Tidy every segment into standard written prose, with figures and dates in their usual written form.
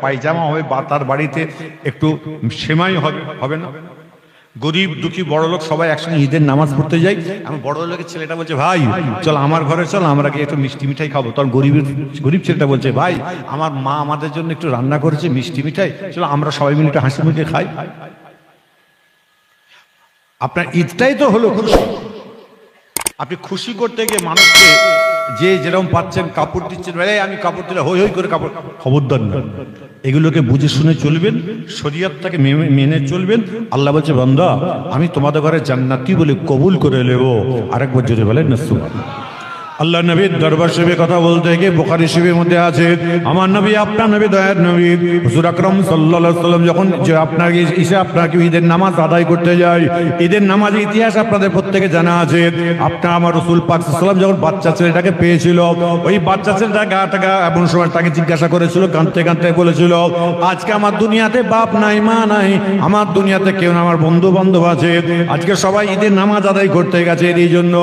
পায়জামা হবে, বা তার বাড়িতে একটু সেমাই হবে, হবে না? গরিব দুঃখী বড় লোক সবাই একসঙ্গে ঈদের নামাজ পড়তে যাই। আমার বড় লোকের ছেলেটা বলছে, ভাই চল আমার ঘরে চল, আমরা গিয়ে একটু মিষ্টি মিঠাই খাবো। তখন গরিব ছেলেটা বলছে, ভাই আমার মা আমাদের জন্য একটু রান্না করেছে মিষ্টি মিঠাই, চলো আমরা সবাই মিলে একটু হাসি মুখে খাই। আপনার ঈদটাই তো হলো খুশি। আপনি খুশি করতে গিয়ে মানুষকে যে যেরকম পাচ্ছেন কাপড় দিচ্ছেন, আমি কাপড় দিলে হই হই করে কাপড়, খবরদার না। এগুলোকে বুঝে শুনে চলবেন, শরীয়তটাকে মেনে চলবেন। আল্লাহ বলছে, বান্দা আমি তোমাদের ঘরে জান্নাতি বলে কবুল করে নেব। আরেকবার জোরে বলেন না সুবহানাল্লাহ। আল্লাহ নবীর দরবার শরীফে কথা বলতে গিয়ে বুখারী শরীফের মধ্যে আছে, আমার নবী আপনার নবী দয়ার নবী হুজুর আকরাম সাল্লাল্লাহু আলাইহি ওয়াসাল্লাম যখন যে আপনাকে আপনাকে ঈদের নামাজ আদায় করতে যায়, ঈদের নামাজের ইতিহাস আপনাদের প্রত্যেকে জানা আছে। আপনার আমার রাসূল পাক সাল্লাল্লাহু আলাইহি ওয়াসাল্লাম যখন বাচ্চা ছেলেটাকে পেয়েছিল, ওই বাচ্চা ছেলেটা গা এমন সময় তাকে জিজ্ঞাসা করেছিল, কাঁদতে কাঁদতে বলেছিল, আজকে আমার দুনিয়াতে বাপ নাই মা নাই, আমার দুনিয়াতে কেউ না, আমার বন্ধু বান্ধব আছে, আজকে সবাই ঈদের নামাজ আদায় করতে গেছে, এই জন্য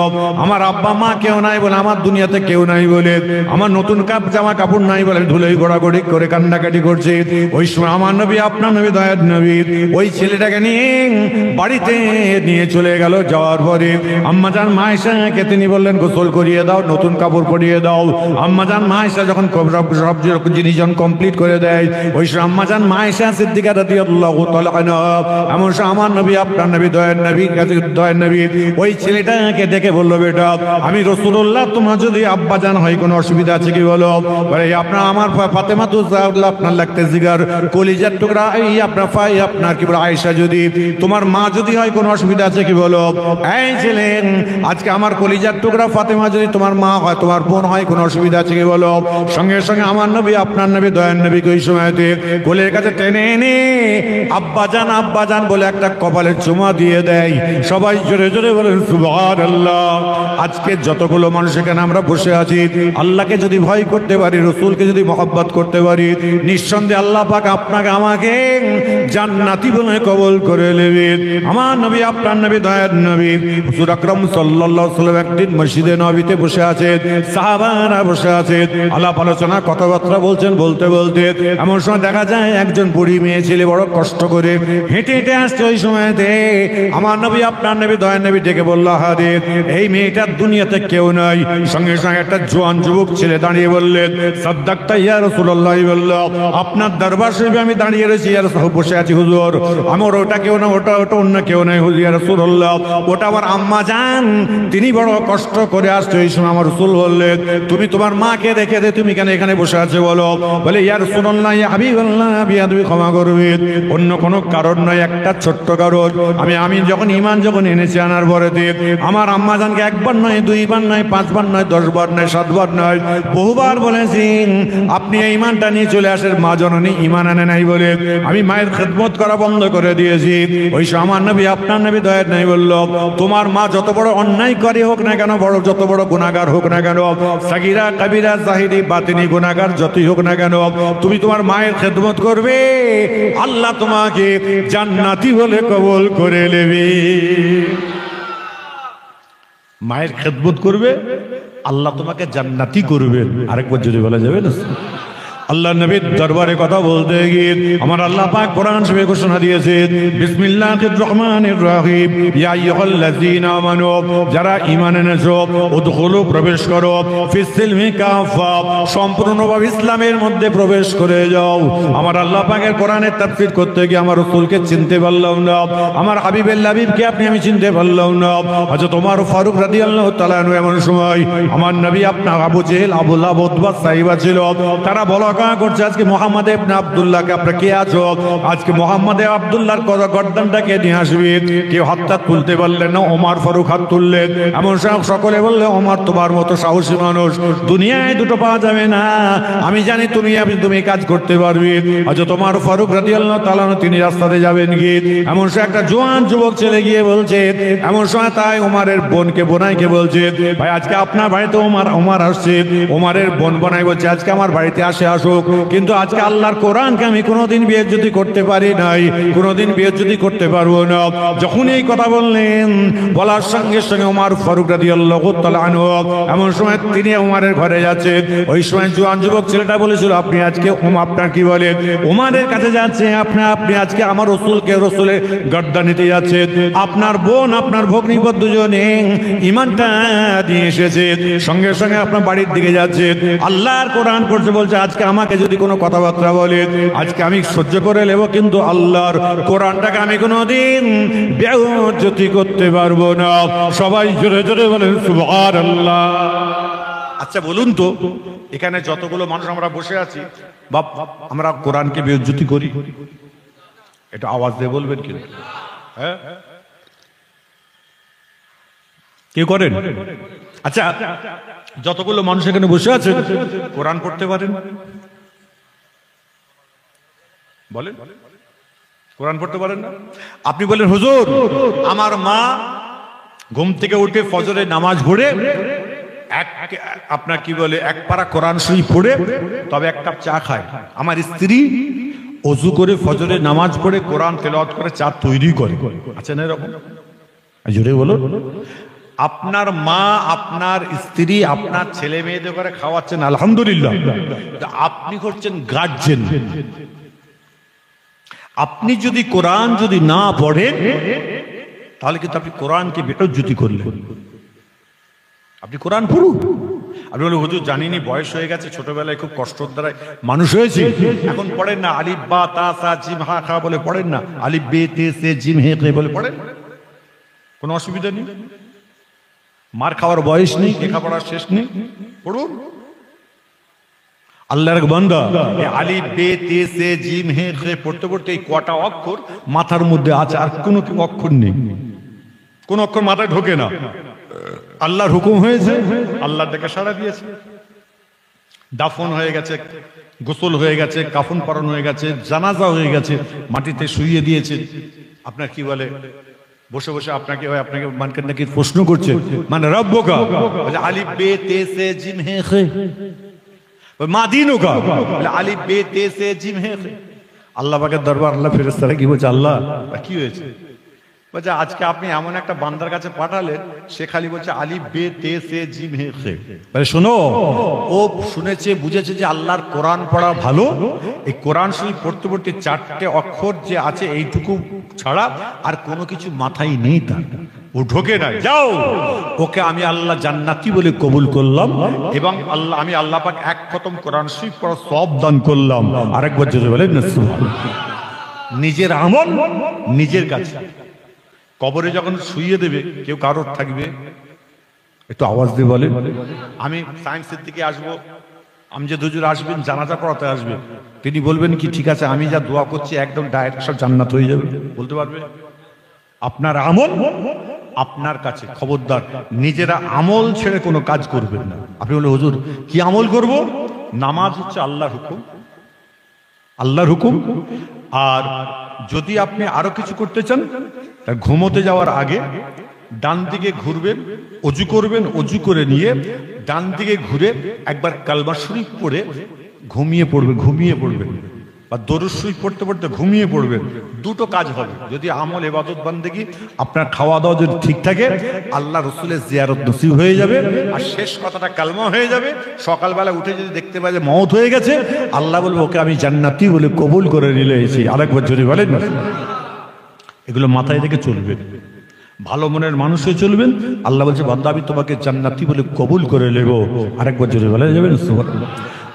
আমার আব্বা মা কেউ নাই বলে, আমার দুনিয়াতে কেউ নাই বলে, আমার নতুন জামা কাপড় নাই বলে ধুলোই ঘোরাঘুরি করে কান্নাকাটি করছে। ওই সময় আমার নবী আপনার নবী দয়ার নবী ওই ছেলেটাকে নিয়ে বাড়িতে নিয়ে চলে গেল। যাওয়ার পরে আম্মাজান মা আয়েশাকে তিনি বললেন, গোসল করিয়ে দাও, নতুন কাপড় পরিয়ে দাও। আম্মাজান মা আয়েশা যখন সব জিনিস যখন কমপ্লিট করে দেয়, ওই সময় আম্মাজান মা আয়েশা সিদ্দিকা রাদিয়াল্লাহু তাআলা আনহা এমন সময় আমার নবী আপনার নবী দয়ার নবী ওই ছেলেটাকে ডেকে বললো, বেটা আমি রাসূলুল্লাহ, তোমার যদি আব্বা জান হয় কোনো অসুবিধা আছে কি বলো? বলে আপনার আমার ফাতেমা তো আপনার লাগতে জিগার কলিজার টুকরা, এই আপনার আপনার কি বলে আয়েশা, যদি তোমার মা যদি হয় কোনো অসুবিধা আছে কি বলো? এই ছেলে আজকে আমার কলিজার টুকরা ফাতেমা যদি তোমার মা হয়, তোমার বোন হয়, কোনো অসুবিধা আছে কি বলো? সঙ্গে সঙ্গে আমার নবী আপনার নবী দয়ার নবীকে ওই সময়তে কোলের কাছে টেনে এনে আব্বা জান বলে একটা কপালের চুমা দিয়ে দেয়। সবাই জোরে জোরে বলেন সুবহানাল্লাহ। আজকে যতগুলো মানুষ এখানে আমরা বসে আছি, আল্লাহকে যদি ভয় করতে পারি, রাসূলকে যদি মহব্বত করতে পারি, নিঃসন্দেহে আল্লাহ পাক আপনাকে আমাকে জান্নাতি বলে কবুল করে নেবেন। আমার নবী আপনার নবী দয়ার নবী হুজুর আকরাম সাল্লাল্লাহু আলাইহি ওয়াসাল্লাম একদিন মসজিদে নববীতে বসে আছেন, সাহাবারা বসে আছেন, আলাপ আলোচনা কথাবার্তা বলছেন। বলতে বলতে এমন সময় দেখা যায় একজন বুড়ি মেয়ে ছেলে বড় কষ্ট করে হেঁটে হেঁটে আসছে। ওই সময়তে আমার নবী আপনার নবী দয়ার নবী ডেকে বলল, আরে এই মেয়েটার দুনিয়াতে কেউ নাই। সঙ্গে সঙ্গে একটা জোয়ান যুবক ছেলে দাঁড়িয়ে বললেন, সাদ্দাকতা ইয়া রাসূলুল্লাহ, বলল আপনার দরবার শরীফে আমি দাঁড়িয়ে রয়েছি, ইয়া রাসূল বসে আছি হুজুর, আমার ওটা কেউ না, ওটা অন্য কেউ নাই হুজুর, ইয়া রাসূলুল্লাহ ওটা আমার আম্মা জান, তিনি বড় কষ্ট করে আসছে। এই সময় আমার রাসূল বললেন, তুমি তোমার মাকে রেখে দে, তুমি কেন এখানে বসে আছো বলো? বলে ইয়া রাসূলুল্লাহ ইয়া হাবিবাল্লাহ, বিয়াদবি ক্ষমা করবেন, অন্য কোনো কারণ নয়, একটা ছোট্ট কারণ, আমি যখন ঈমান এনেছি আনার পরে আমার আম্মা জানকে একবার নয়, দুইবার নয়, পাঁচবার নয়, 10 বার নয়, 7 বার নয়, বহুবার বলেছি আপনি এই ঈমানটা নিয়ে চলে আসেন। মা জননী ঈমান আনে নাই বলে আমি মায়ের খেদমত করা বন্ধ করে দিয়েছি। ওই সময় আমার নবী আপনার নবী দয়ার নাই বলল, তোমার মা যত বড় অন্যায় করে হোক না কেন, যত বড় গুনাহগার হোক না কেন, সাগীরা কাবীরা জাহিরি বাতিনি গুনাহগার যতই হোক না কেন, তুমি তোমার মায়ের খেদমত করবে, আল্লাহ তোমাকে জান্নাতি বলে কবুল করে নেবে। মায়ের খেদমত করবে, আল্লাহ তোমাকে জান্নাতি করবেন। আরেকবার যদি বলা যাবে না, আল্লাহ নবীর দরবারে কথা বলতে গিয়ে আমার আল্লাহ পাক কোরআন শরীফে ঘোষণা দিয়েছেন, বিসমিল্লাহির রহমানির রহিম, ইয়া আইয়ুহাল্লাযীনা আমানু, যারা ঈমান এনেছো, উদখুলু প্রবেশ করো, ফিস সিলমি কাফা, সম্পূর্ণভাবে ইসলামের মধ্যে প্রবেশ করে যাও। আমার আল্লাহ পাকের কোরআনের তাফসীর করতে গিয়ে আমার রাসূলকে চিনতে পারলাম না, আমার হাবিবের হাবিবকে আমি চিনতে পারলাম না। হযরত ওমর ফারুক রাদিয়াল্লাহু তাআলা আনহু এমন সময় আমার নবী আপনার আবু জেহেল, আবু লাহাব, উতবা সাইবা ছিল, তারা বলা করছে আজকে মোহাম্মদ ইবনে আব্দুল্লাহকে আপনারা কে আছো, আজকে মোহাম্মদ আব্দুল্লাহর গর্দানটাকে নিয়ে আসবে। কেউ হাতটা তুলতে পারলেন না, ওমর ফারুক হাত তুললেন। এমন সকলে বললে, ওমর তোমার মতো সাহসী মানুষ দুনিয়ায় দুটো পাওয়া যাবে না, আমি জানি তুমি কাজ করতে পারবে। আচ্ছা তোমার ফারুক রাদিয়াল্লাহু তাআলা তিনি রাস্তাতে যাবেন গিয়ে এমন সময় একটা জোয়ান যুবক ছেলে গিয়ে বলছে, এমন সময় তাই ওমরের বোনাইকে বলছে, ভাই আজকে আপনার বাড়িতে ওমর আসছে। ওমরের বোনাই বলছে, আজকে আমার বাড়িতে আসুন। আসুক, কিন্তু আজকে আল্লাহর কোরআনকে আমি কোনোদিন বেইজ্জতি করতে পারি নাই, কোনোদিন বেইজ্জতি করতে পারবো না। যখন এই কথা বললেন, বলার সঙ্গে সঙ্গে ওমর ফারুক রাদিয়াল্লাহু তাআলা আনহু, এমন সময় তিনি ওমরের ঘরে যাচ্ছেন। ওই সময় জোয়ান যুবক ছেলেটা বলেছিল, আপনি আজকে আপনার কি বলে ওমরের কাছে যাচ্ছে, আপনি আজকে আমার রসুলের গর্দা নিতে যাচ্ছেন, আপনার বোন আপনার ভগ্নিপতি দুজনে ঈমানটা দিয়ে এসেছে, সঙ্গে সঙ্গে আপনার বাড়ির দিকে যাচ্ছে, আল্লাহর কোরআন পড়ছে, বলছে আজকে আমাকে যদি কোনো কথাবার্তা বলে আজকে আমি সহ্য করে নেব, কিন্তু আল্লাহর কোরআনটাকে আমি কোনোদিন বেইজ্জতি করতে পারবো না। সবাই জোরে জোরে বলেন সুবহানাল্লাহ। আচ্ছা বলুন তো, এখানে যতগুলো মানুষ আমরা বসে আছি, বাপ আমরা কোরআনকে বেইজ্জতি করি? এটা আওয়াজ দিয়ে বলবেন কি? হ্যাঁ, কেউ করেন? আচ্ছা, যতগুলো মানুষ এখানে বসে আছে কোরআন পড়তে পারেন? বলেন, কোরআন পড়তে পারেন না? আপনি বলেন হুজুর, আমার মা ঘুম থেকে উঠে ফজরের নামাজ পড়ে আপনার কি বলে এক পারা কোরআন শরীফ পড়ে তবে এক কাপ চা খায়, আমার স্ত্রী ওযু করে ফজরের নামাজ পড়ে কোরআন তেলাওয়াত করে চা তৈরি করে। আচ্ছা না এরকম? জোরে বলো। আপনার মা আপনার স্ত্রী আপনার ছেলে মেয়েদের করে খাওয়াচ্ছেন, আলহামদুলিল্লাহ। আপনি করছেন গার্জেন। আপনি যদি কোরআন যদি না পড়েন তাহলে কিন্তু আপনি কোরআনকে বেইজ্জতি করলেন। আপনি কোরআন পড়ুন। আপনি বলে হুজুর জানিনি, বয়স হয়ে গেছে, ছোটবেলায় খুব কষ্টর দ্বারাই মানুষ হয়েছে, এখন পড়েন না, আলিফ বা তা সা জিম হা খা বলে পড়েন না, আলিফ বে তে সে জিম হে কে বলে পড়েন, কোনো অসুবিধা নেই। মার খাওয়ার বয়স নেই, লেখাপড়ার শেষ নেই, পড়ুন। আল্লাহর বান্দা আলিফ বে তে সে জিম হে কে পড়তে পড়তে এই কটা অক্ষর মাথার মধ্যে আছে, আর কোনো অক্ষর নেই, কোন অক্ষর মাথায় ঢোকে না। আল্লাহর হুকুম হয়েছে, আল্লাহর ডেকে সাড়া দিয়েছে, দাফন হয়ে গেছে, গোসল হয়ে গেছে, কাফন পরানো হয়ে গেছে, জানাজা হয়ে গেছে, মাটিতে শুইয়ে দিয়েছে। আপনার কি বলে বসে বসে আপনাকে মানকে নাকি প্রশ্ন করছে, মানে রব্বুকা, আলিফ বে তে সে জিম হে খে, মা দিনুকা, আলিফ বে তে সে জিম হে খে। আল্লাহ পাকের দরবার, আল্লাহ ফেরেশতারা কি বলছে, আল্লাহ কি হয়েছে? বলছে আজকে আপনি এমন একটা বান্দার কাছে পাঠালেন, সে খালি বলছে আলিফ বে তে সে জিম হে খে। শোনো, ও শুনেছে বুঝেছে যে আল্লাহর কোরআন পড়া ভালো, এই কোরআন শরীফ পড়তে পড়তে চারটে অক্ষর যে আছে এইটুকু ছাড়া আর কোনো কিছু মাথায় নেই তার, ও ঢোকে না। যাও, ওকে আমি আল্লাহ জান্নাতি বলে কবুল করলাম, এবং আমি আল্লাহ পাক এক খতম কোরআন শরীফ পড়া সব দান করলাম। আরেকবার যদি বলেন না সুবহানাল্লাহ। নিজের আমল নিজের কাছে। কবরে যখন শুইয়ে দেবে কেউ কারোর থাকবে, একটু আওয়াজ দিয়ে বলে। আমি সায়েন্সের দিকে আসবো, আমি যে হুজুর আসবেন জানাজা পড়াতে আসবে, তিনি বলবেন কি ঠিক আছে আমি যা দোয়া করছি একদম ডাইরেক্ট সব জান্নাত হয়ে যাবে, বলতে পারবে? আপনার আমল আপনার কাছে, খবরদার নিজেরা আমল ছেড়ে কোনো কাজ করবেন না। আপনি বলে হুজুর কি আমল করব? নামাজ হচ্ছে আল্লাহর হুকুম, আল্লাহর হুকুম। আর যদি আপনি আরো কিছু করতে চান, ঘুমোতে যাওয়ার আগে ডান দিকে ঘুরবেন, অজু করবেন, অজু করে নিয়ে ডান দিকে ঘুরে একবার কালমা শরীফ পড়ে ঘুমিয়ে পড়বেন, বা দরুদ শরীফ পড়তে পড়তে ঘুমিয়ে পড়বেন। দুটো কাজ হবে। যদি আমল ইবাদত বান্দেগি আপনার খাওয়া দাওয়া যদি ঠিক থাকে, আল্লাহ রসুলের জিয়ারত নসিব হয়ে যাবে, আর শেষ কথাটা কালমা হয়ে যাবে। সকালবেলা উঠে যদি দেখতে পাই যে মওত হয়ে গেছে, আল্লাহ বলবে ওকে আমি জান্নাতি বলে কবুল করে নিলে এসেছি। আরেকবার যদি বলেন, এগুলো মাথায় রেখে চলবেন, ভালো মনের মানুষ হয়ে চলবেন। আল্লাহ বলছে বান্দা আমি তোমাকে জান্নাতি বলে কবুল করে নেব। আরেকবার যদি বলা যাবে সুবহানাল্লাহ।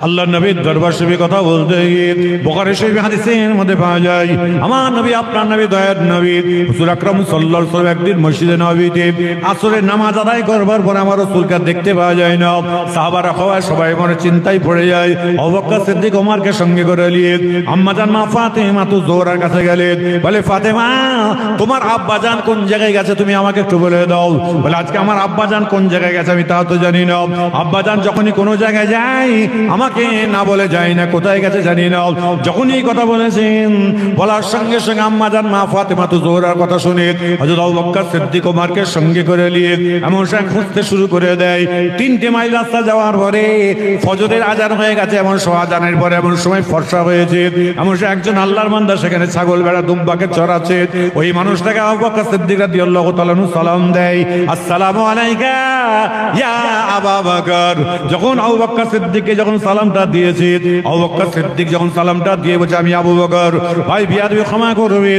আল্লাহ নবীর দরবার শরীফে কথা বলতে গিয়ে বুখারী শরীফ হাদিসের মধ্যে পাওয়া যায়, আমার নবী আপনার নবী দয়ার নবী রাসূল আকরাম সাল্লাল্লাহু আলাইহি ওয়াসাল্লাম একদিন মসজিদে নববীতে আসরের নামাজ আদায় করবার পর আমার রাসূলকে দেখতে পাওয়া যায় না। সাহাবারা সবাই মনে চিন্তায় পড়ে যায়। আবু বকর সিদ্দিক ওমরকে সঙ্গে করে নিয়ে আম্মা জান মা ফাতেমা তো জোহরার কাছে গেলেন। বলে ফাতেমা তোমার আব্বা জান কোন জায়গায় গেছে তুমি আমাকে একটু বলে দাও। বলে আজকে আমার আব্বা জান কোন জায়গায় গেছে আমি তা তো জানি না। আব্বা জান যখনই কোনো জায়গায় যায় আমাকে আমাকে না বলে যায় না, কোথায় গেছে জানি না। যখন এই কথা বলেছেন, বলার সঙ্গে সঙ্গে আম্মা জান মা ফাতেমা তো জোহরার কথা শুনে হযরত আবু বকর সিদ্দিক ওমরকে সঙ্গে করে নিয়ে এমন সময় খুঁজতে শুরু করে দেয়। 3টে মাইল রাস্তা যাওয়ার পরে ফজরের আজান হয়ে গেছে, এমন সময় আজানের পরে এমন সময় ফর্সা হয়েছে, এমন সময় একজন আল্লাহর বান্দা সেখানে ছাগল ভেড়া দুম্বাকে চড়াচ্ছে। ওই মানুষটাকে আবু বকর সিদ্দিক রাদিয়াল্লাহু তাআলা আনহু সালাম দেয়, আসসালামু আলাইকা ইয়া আবু বকর। যখন আবু বকর সিদ্দিককে যখন সালামটা দিয়েছে, আবু বকর সিদ্দিক যখন সালামটা দিয়ে বলছে, আমি আবু বকর, ভাই বিয়াদবি ক্ষমা করবে,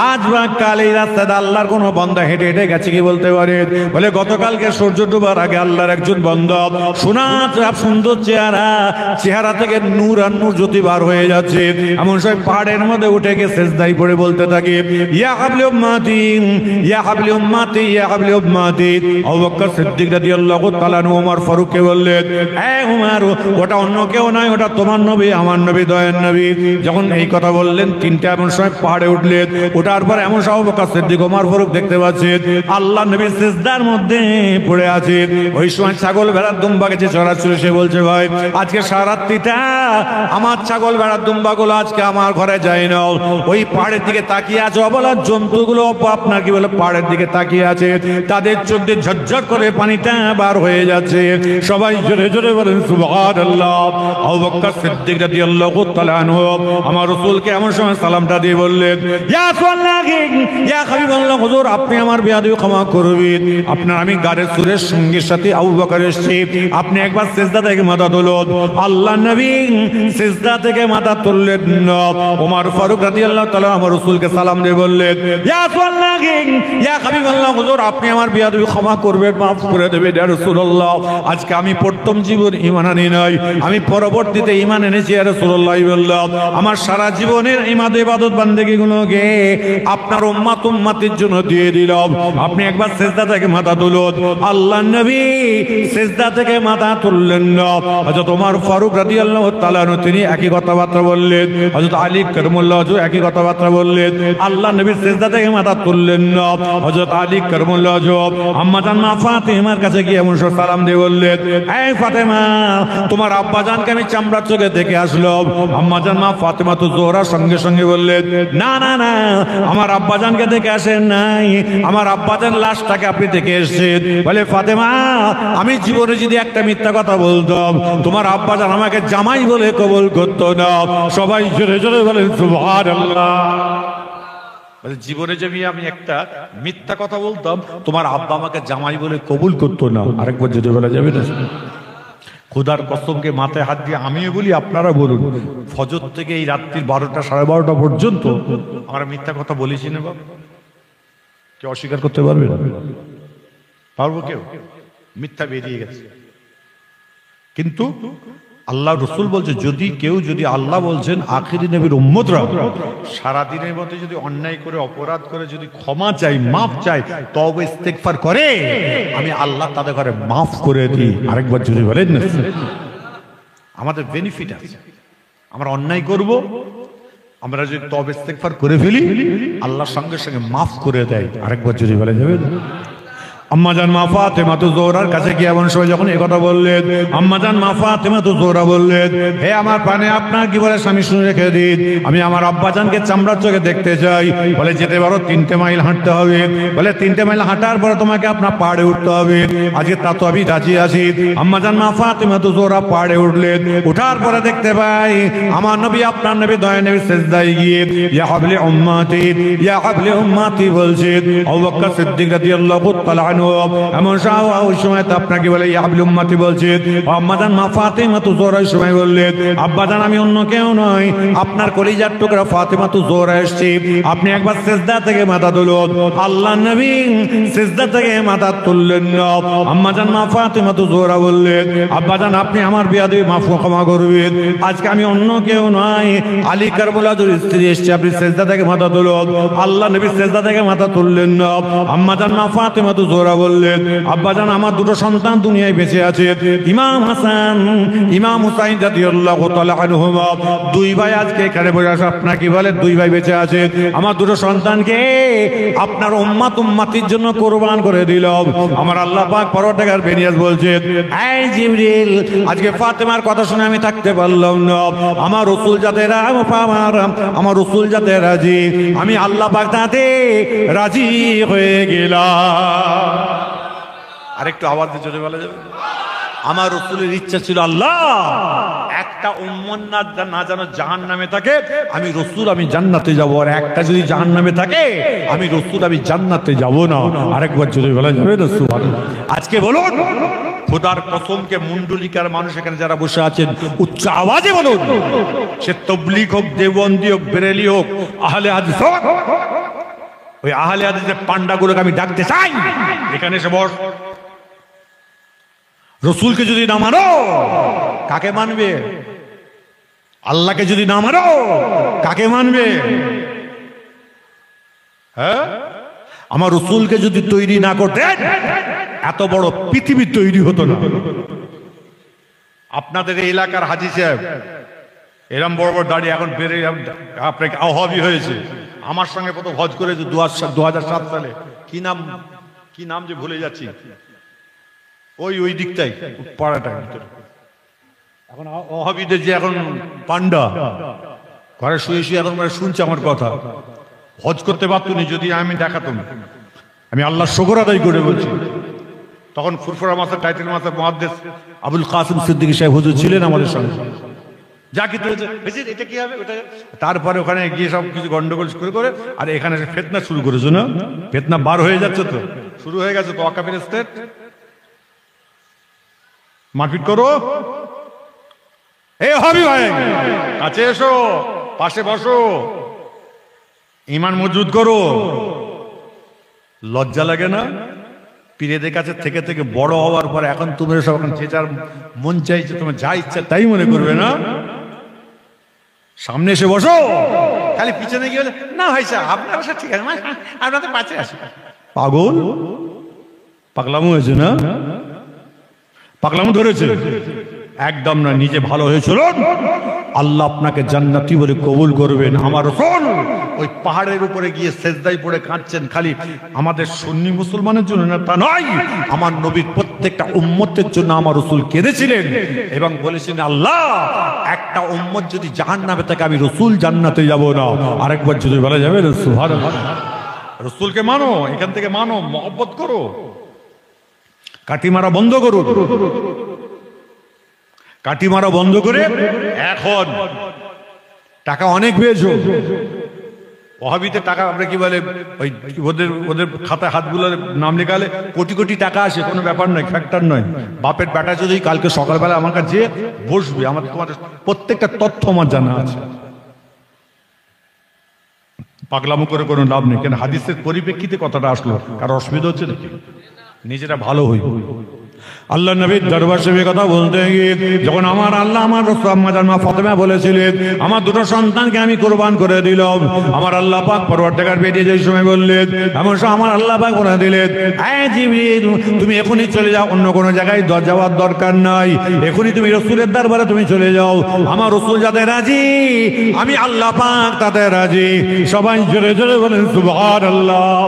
আজ বা কাল এই রাস্তাটা আল্লাহর কোন বান্দা হেঁটে হেঁটে গেছে কি বলতে পারে? বলে গতকালকে সূর্য ডোবার আগে আল্লাহর একজন বান্দা, সোনা সুন্দর চেহারা থেকে নূর আর নূর জ্যোতি বার হয়ে যাচ্ছে, এমন সময় পাহাড়ের মধ্যে উঠে গিয়ে সেজদায় পড়ে বলতে থাকে, ইয়া হাবলি উম্মতি ইয়া হাবলি উম্মতি ইয়া হাবলি উম্মতি। আবু বকর সিদ্দিক রাদিয়াল্লাহু তাআলা আনহু ওমর ফারুককে বললেন, এ ওমর, ওটা অন্য কেউ নয়, ওটা তোমার নবী, আমার নবী, দয়ার নবী। যখন এই কথা বললেন, 3টে এমন সময় পাহাড়ে উঠলেন। ওঠার পর এমন সময় আবু বকর সিদ্দিক ওমর ফারুক দেখতে পাচ্ছেন আল্লাহ নবী সিজদার মধ্যে পড়ে আছে। ওই সময় ছাগল ভেড়ার দুম্বাকে যে চড়াচ্ছিল সে বলছে, ভাই আজকে সারা রাত্রিটা আমার ছাগল ভেড়ার দুম্বাগুলো আজকে আমার ঘরে যায় না, ওই পাহাড়ের দিকে তাকিয়ে আছে, অবলা জন্তুগুলো আপনার কি বলে পাহাড়ের দিকে তাকিয়ে আছে, তাদের চোখ দিয়ে ঝরঝর করে পানিটা বার হয়ে যাচ্ছে। সবাই জোরে জোরে বলেন সুবহানাল্লাহ। আবু বকর সিদ্দিক রাদিয়াল্লাহু তাআলা আনহু আমার রাসূলকে এমন সময় সালামটা দিয়ে বললেন, ইয়া রাসূলুল্লাহ ইয়া হাবিবাল্লাহ, হুজুর আপনি আমার বিয়াদবি ক্ষমা করবেন, আপনার আমি গাড়ির সুরের সঙ্গীর সাথে আবু বকর এসেছি, আপনি একবার সিজদা থেকে মাথা তুলুন। আল্লাহ নবী সিজদা থেকে মাথা তুললেন না। ওমর ফারুক রাদিয়াল্লাহু তাআলা আমার রাসূলকে সালাম দিয়ে বললেন, ইয়া রাসূলুল্লাহ ইয়া হাবিবাল্লাহ, হুজুর আপনি আমার বিয়াদবি ক্ষমা করবেন, মাফ করে দেবেন ইয়া রাসূলুল্লাহ। আজকে আমি প্রথম জীবন ঈমান আনি নাই, আমি পরবর্তীতে ঈমান এনেছি ইয়া রাসূলুল্লাহ। বললাম আমার সারা জীবনের ইবাদত বান্দেগিগুলোকে আপনার উম্মতের জন্য দিয়ে দিলাম, আপনি একবার সিজদা থেকে মাথা তুলুন। আল্লাহ নবী সিজদা থেকে মাথা তুললেন না। হযরত ওমর ফারুক রাদিয়াল্লাহু তাআলা আনহু তিনি একই কথাবার্তা বললেন, হযরত আলী কাররামাল্লাহু ওয়াজহু একই কথাবার্তা বললেন। আল্লাহ নবী সিজদা থেকে মাথা তুললেন না। হযরত আলী কাররামাল্লাহু ওয়াজহু আম্মা জান মা ফাতিমার কাছে গিয়ে এমন সালাম দিয়ে বললেন, এই ফাতেমা, তোমার আব্বা জানকে আমি চামড়ার চোখে দেখে আসলাম। আম্মা জান মা ফাতেমা তো জোহরা সঙ্গে সঙ্গে বললেন, না না না, আমার আব্বা জানকে দেখে আসেন নাই, আমার আব্বা জান লাশটাকে আপনি দেখে এসেছেন। বলে ফাতেমা, আমি জীবনে যদি একটা মিথ্যা কথা বলতাম, তোমার আব্বা জান আমাকে জামাই বলে কবুল করতো না। সবাই জোরে জোরে বলেন সুবহানাল্লাহ। জীবনে যদি আমি একটা মিথ্যা কথা বলতাম, তোমার আব্বা আমাকে জামাই বলে কবুল করতো না। আরেকবার যদি বলা যাবে না? খোদার কসমকে মাথায় হাত দিয়ে আমিও বলি, আপনারা বলুন, ফজর থেকে এই রাত্রির 12টা সাড়ে 12টা পর্যন্ত আমরা মিথ্যা কথা বলেছি না? বাবা কেউ অস্বীকার করতে পারবে না? পারবো কেউ? মিথ্যা বেরিয়ে গেছে। কিন্তু আল্লাহ রসুল বলছে, যদি আল্লাহ বলছেন আখিরি নবীর উম্মতরা সারাদিনের মধ্যে যদি অন্যায় করে অপরাধ করে যদি ক্ষমা চাই, মাফ চাই, তওবা ইস্তেগফার করে, আমি আল্লাহ তাদের ঘরে মাফ করে দিই। আরেকবার যদি বলেন না, আমাদের বেনিফিট আছে। আমরা অন্যায় করব, আমরা যদি তওবা ইস্তেগফার করে ফেলি, আল্লাহ সঙ্গে সঙ্গে মাফ করে দেয়। আরেকবার যদি বলা যাবে না? আম্মা জান মা ফাতেমা তো জোহরার কাছে গিয়ে এমন সময় যখন এই কথা বললেন, আম্মা জান মা ফাতেমা তো জোহরা বললেন, হে আমার প্রাণে আপনার কি বলে স্বামী, শুনে রেখে দিন, আমি আমার আব্বা জানকে চামড়ার চোখে দেখতে চাই। বলে যেতে পারো, 3টে মাইল হাঁটতে হবে। বলে 3টে মাইল হাঁটার পরে তোমাকে আপনার পাহাড়ে উঠতে হবে। আজকে তা তো আমি রাজি আছি। আম্মা জান মা ফাতেমা তো জোহরা পাহাড়ে উঠলেন। উঠার পরে দেখতে পাই আমার নবী, আপনার নবী, দয়া নবী সিজদায় গিয়ে ইয়া হাবলি উম্মতি ইয়া হাবলি উম্মতি বলছেন। আবু বকর সিদ্দিক রাদিয়াল্লাহু তাআলা এমন সময় আপনাকে বলে ইয়া হাবলি উম্মতি বলছেন। আম্মা জান মা ফাতেমা তো জোহরার সময় বললেন, আব্বা জান আমি অন্য কেউ নয়, আপনার কলিজার টুকরা ফাতেমা তো জোহরা এসেছি, আপনি একবার সিজদা থেকে মাথা তুলুন। আল্লাহ নবী সিজদা থেকে মাথা তুললেন না। আম্মা জান মা ফাতেমা তো জোহরা বললেন, আব্বা জান আপনি আমার বিয়াদবি মাফ ক্ষমা করবেন, আজকে আমি অন্য কেউ নয়, আলী কারবালার স্ত্রী এসেছি, আপনি সিজদা থেকে মাথা তুলুন। আল্লাহ নবী সিজদা থেকে মাথা তুললেন না। আম্মা জান মা ফাতেমা তো জোহরা বন্ধুরা বললেন, আব্বাজান আমার দুটো সন্তান দুনিয়ায় বেঁচে আছে, ইমাম হাসান ইমাম হুসাইন রাদিয়াল্লাহু তাআলা আনহুমা, দুই ভাই আজকে এখানে বসে আছে। আপনার কি বলে দুই ভাই বেঁচে আছে, আমার দুটো সন্তানকে আপনার উম্মতির জন্য কোরবান করে দিলাম। আমার আল্লাহ পাক পরওয়ারদিগার বেনিয়াজ বলছে, এই জিবরিল, আজকে ফাতেমার কথা শুনে আমি থাকতে পারলাম না। আমার রাসূল যাতে আমার রাসূল যাতে রাজি, আমি আল্লাহ পাক তাতে রাজি হয়ে গেলাম। আরেকটু আওয়াজ দিয়ে জোরে বলা যাবে? আমার রাসূলের ইচ্ছা ছিল, আল্লাহ একটা উম্মত না যেন জাহান্নামে থাকে, আমি রাসূল আমি জান্নাতে যাব। আর একটা যদি জাহান্নামে থাকে, আমি রাসূল আমি জান্নাতে যাব না। আরেকবার জোরে বলা যাবে না? সুবহানাল্লাহ। আজকে বলুন, খোদার কসমকে মুন্ডলিকার মানুষ এখানে যারা বসে আছেন, উচ্চ আওয়াজে বলুন, সে তাবলীগ হোক, দেওবন্দি হোক, বেরেলি হোক, আহলে হাদিস হোক, ওই আহলে হাদিসের পান্ডাগুলোকে আমি ডাকতে চাই, এখানে এসে বস। রসুলকে যদি না মানো, কাকে মানবে? আল্লাহকে যদি না মানো, কাকে মানবে? হ্যাঁ, আমার রসুলকে যদি তৈরি না করতেন, এত বড় পৃথিবী তৈরি হতো না। আপনাদের এই এলাকার হাজী সাহেব এরম বড় বড় দাড়ি এখন বেড়ে আপনাকে আহ্বাবি হয়েছে। আমার সঙ্গে কত হজ করেছে 2007 সালে। কি নাম যে ভুলে যাচ্ছি, ওই দিকটাই পাড়াটা। এখন ওহাবিদের যে এখন পান্ডা ঘরে শুয়ে শুয়ে এখন শুনছে আমার কথা, হজ করতে পারতো না যদি আমি দেখাতাম। আমি আল্লাহর শুকর আদায় করে বলছি, তখন ফুরফুরা মাসের টাইটেল মাসের মুহাদ্দিস আবুল কাসিম সিদ্দিকী সাহেব হুজুর ছিলেন আমাদের সঙ্গে। যা কিছু এটা কি হবে ওটা, তারপরে ওখানে গিয়ে সব কিছু গন্ডগোল করে আর এখানে ফিতনা শুরু করেছো না? ফিতনা বার হয়ে যাচ্ছে তো, শুরু হয়ে গেছে তো। ওয়াকাফের স্টেট মারপিট করো, এই হবি ভাই কাছে এসো, পাশে বসো, ঈমান মজবুত করো। লজ্জা লাগে না? পীরেদের কাছে থেকে থেকে বড় হওয়ার পর এখন তুমি সব যে যার মন চাইছে, তোমার যা ইচ্ছা তাই মনে করবে না? সামনে এসে বসো, খালি পিছনে গিয়ে না ভাই সাহেব আপনার বাসা ঠিক আছে, আপনাদের পাশে আসে। পাগল, পাগলামো হয়েছে না? পাগলামো ধরেছে? একদম না, নিজে ভালো হয়েছিল, আল্লাহ আপনাকে জান্নাতি বলে কবুল করবেন। আমার রাসূল ওই পাহাড়ের উপরে গিয়ে সেজদায় পড়ে কাঁদছেন, খালি আমাদের সুন্নি মুসলমানের জন্য না, তা নয়, আমার নবীর প্রত্যেকটা উম্মতের জন্য আমার রাসূল কেঁদেছিলেন এবং বলেছিলেন, আল্লাহ একটা উম্মত যদি জাহান্নামে থাকে, আমি রাসূল জান্নাতে যাব না। আরেকবার যদি বলা যাবে না? সুবহানাল্লাহ। রাসূলকে মানো, এখান থেকে মানো, মহব্বত করো, কাটি মারা বন্ধ করো, কাটি মারা বন্ধ করে এখন টাকা অনেক পেয়েছো। ওহাবিতে টাকা আমরা কি বলে, ওই ওদের খাতায় হাতগুলোর নাম লেখালে কোটি কোটি টাকা আসে, কোনো ব্যাপার নয়, ফ্যাক্টর নয়। বাপের বেটা যদি কালকে সকালবেলা আমার কাছে বসবে, আমার তোমাদের প্রত্যেকটা তথ্য আমার জানা আছে। পাগলামো করে কোনো লাভ নেই। কেন হাদিসের পরিপ্রেক্ষিতে কথাটা আসলো, কারো অসুবিধা হচ্ছে নাকি? নিজেরা ভালো হই। আল্লাহ নবীর দরবার শরীফে কথা বলতে গিয়ে যখন আমার আল্লাহ আমার রাসূল মা ফাতেমা বলেছিলেন, আমার দুটো সন্তানকে আমি কুরবান করে দিলাম, আমার আল্লাহ পাক পরওয়ারদিগার বেরিয়ে যে সময় বললেন, এমন সময় আমার আল্লাহ পাক বলে দিলেন, এই জিবরিল তুমি এখনই চলে যাও, অন্য কোনো জায়গায় যাওয়ার দরকার নাই, এখনই তুমি রাসূলের দরবারে তুমি চলে যাও। আমার রাসূল যাতে রাজি, আমি আল্লাহ পাক তাতে রাজি। সবাই জোরে জোরে বলেন সুবহানাল্লাহ।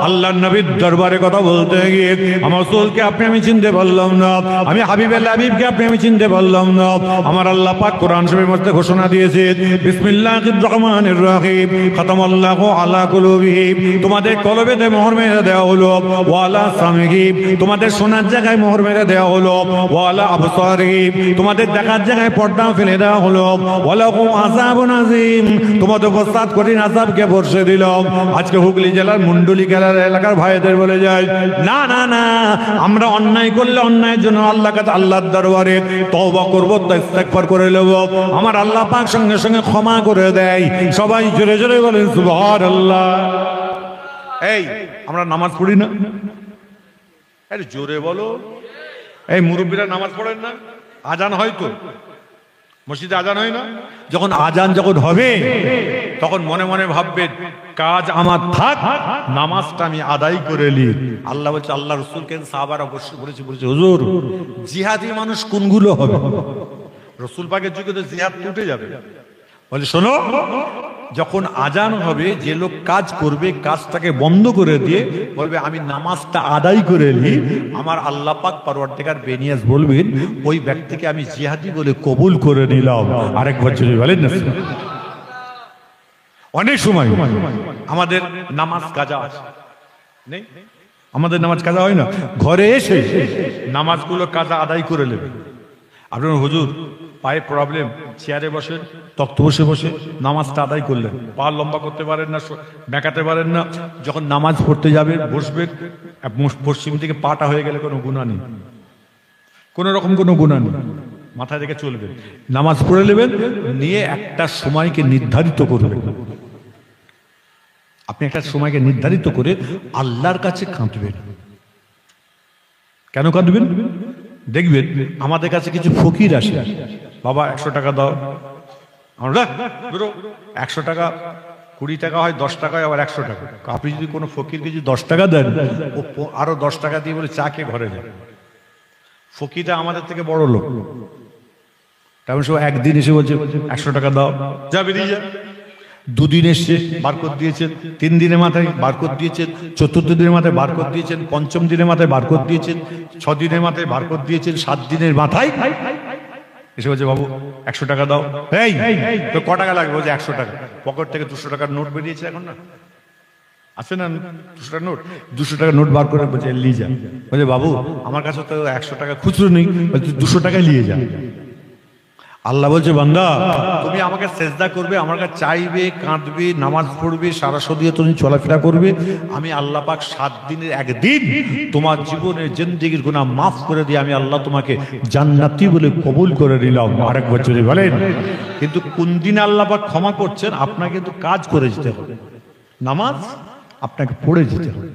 আল্লাহ নবীর দরবারে কথা বলতে গিয়ে আমার রাসূলকে আমি চিনতে পারলাম না, আমি হাবিবুল্লাহ হাবিবকে আমি চিনতে পারলাম না। আমার আল্লাহ পাক কোরআন শরীফের মধ্যে ঘোষণা দিয়েছে, বিসমিল্লাহির রহমানির রহিম, খাতামাল্লাহু আলা কুলুবিহিম, তোমাদের কলবেতে মোহর মেরে দেওয়া হলো, ওয়া আলা সামিহিম, তোমাদের শোনার জায়গায় মোহর মেরে দেওয়া হলো, ওয়া আলা আবসারিহিম, তোমাদের দেখার জায়গায় পর্দা ফেলে দেওয়া হলো, ওয়া লাহুম আযাবুন আযীম, তোমাদের পশ্চাৎ কঠিন আযাবকে বর্ষে দিলাম। আজকে হুগলি জেলার মুন্ডলি এলাকার ভাইদের বলে যায়, না না না, আমরা অন্যায় করলে অন্যায়ের জন্য আল্লাহ কাছে আল্লাহর দরবারে তওবা করব, ইস্তেগফার করে নেব, আমার আল্লাহ পাক সঙ্গে সঙ্গে ক্ষমা করে দেয়। সবাই জোরে জোরে বলেন সুবহানাল্লাহ। এই আমরা নামাজ পড়ি না? আরে জোরে বলো। এই মুরব্বীরা নামাজ পড়েন না? আজান হয়তো মসজিদে আজান হয় না? যখন আজান যখন হবে তখন মনে মনে ভাববেন কাজ আমার থাক, নামাজটা আমি আদায় করে নি। আল্লাহ বলছে, আল্লাহ রসুলকে সাহাবারা বলেছে হুজুর জিহাদি মানুষ কোনগুলো হবে? রসুল পাকের যুগে তো জিহাদ টুটে যাবে। বলে শোনো, যখন আজান হবে যে লোক কাজ করবে কাজটাকে বন্ধ করে দিয়ে বলবে আমি নামাজটা আদায় করে নি, আমার আল্লাহ পাক পরওয়ারদিগার বেনিয়াজ বলবেন ওই ব্যক্তিকে আমি জিহাদি বলে কবুল করে নিলাম। আরেকবার যদি বলেন না, অনেক সময় আমাদের নামাজ কাজা আছে নেই, আমাদের নামাজ কাজা হয় না, ঘরে এসে নামাজগুলো কাজা আদায় করে নেবে। আপনার হুজুর পায়ে প্রবলেম, চেয়ারে বসে তক্ত বসে বসে নামাজটা আদায় করলেন, পা লম্বা করতে পারেন না, বেঁকাতে পারেন না, যখন নামাজ পড়তে যাবে বসবে পশ্চিম দিকে পাটা হয়ে গেলে কোনো গুনাহ নেই, কোনো রকম কোনো গুনাহ নেই, মাথায় রেখে চলবেন, নামাজ পড়ে নেবেন, নিয়ে একটা সময়কে নির্ধারিত করবেন। আপনি একটা সময়কে নির্ধারিত করে আল্লাহর কাছে কাঁদবেন। কেন কাঁদবেন? দেখবেন আমাদের কাছে কিছু ফকির আসে, বাবা 100 টাকা দাও, আমরা 100 টাকা 20 টাকা হয়, 10 টাকা হয়, আবার 100 টাকা। আপনি যদি কোনো ফকিরকে যদি 10 টাকা দেন, ও আরো 10 টাকা দিয়ে বলে চা খেয়ে ঘরে যাবে। ফকিরটা আমাদের থেকে বড় লোক, তেমন সব একদিন এসে বলছে 100 টাকা দাও, যা বেরিয়ে যা। 2 দিন এসছে বারকত দিয়েছেন, 3 দিনের মাথায় বারকত দিয়েছেন, 4th দিনের মাথায় বারকত দিয়েছেন, 5ম দিনের মাথায় বারকত দিয়েছেন, 6 দিনের মাথায় বারকত দিয়েছেন, 7 দিনের মাথায় এসে বলছে বাবু 100 টাকা দাও। এই তো ক টাকা লাগবে? বলছে 100 টাকা। পকেট থেকে 200 টাকার নোট বেরিয়েছে এখন, না আছে না 200 টাকার নোট? 200 টাকার নোট বার করে বলছে নিয়ে যা। বলছে বাবু আমার কাছে তো 100 টাকা খুচরো নেই, বলছে 200 টাকায় নিয়ে যা। আল্লাহ বলছে বান্দা তুমি আমাকে সেজদা করবে, আমার কাছে চাইবে, কাঁদবে, নামাজ পড়বে, সারা শরীরে তুমি চলাফেরা করবে, আমি আল্লাহ পাক 7 দিনের একদিন তোমার জীবনের জিন্দেগির গুনাহ মাফ করে দিয়ে আমি আল্লাহ তোমাকে জান্নাতি বলে কবুল করে নিলাম। আরেক বছরে বলেন, কিন্তু কোন দিন আল্লাহ পাক ক্ষমা করছেন? আপনাকে কিন্তু কাজ করে যেতে হবে, নামাজ আপনাকে পড়ে যেতে হবে,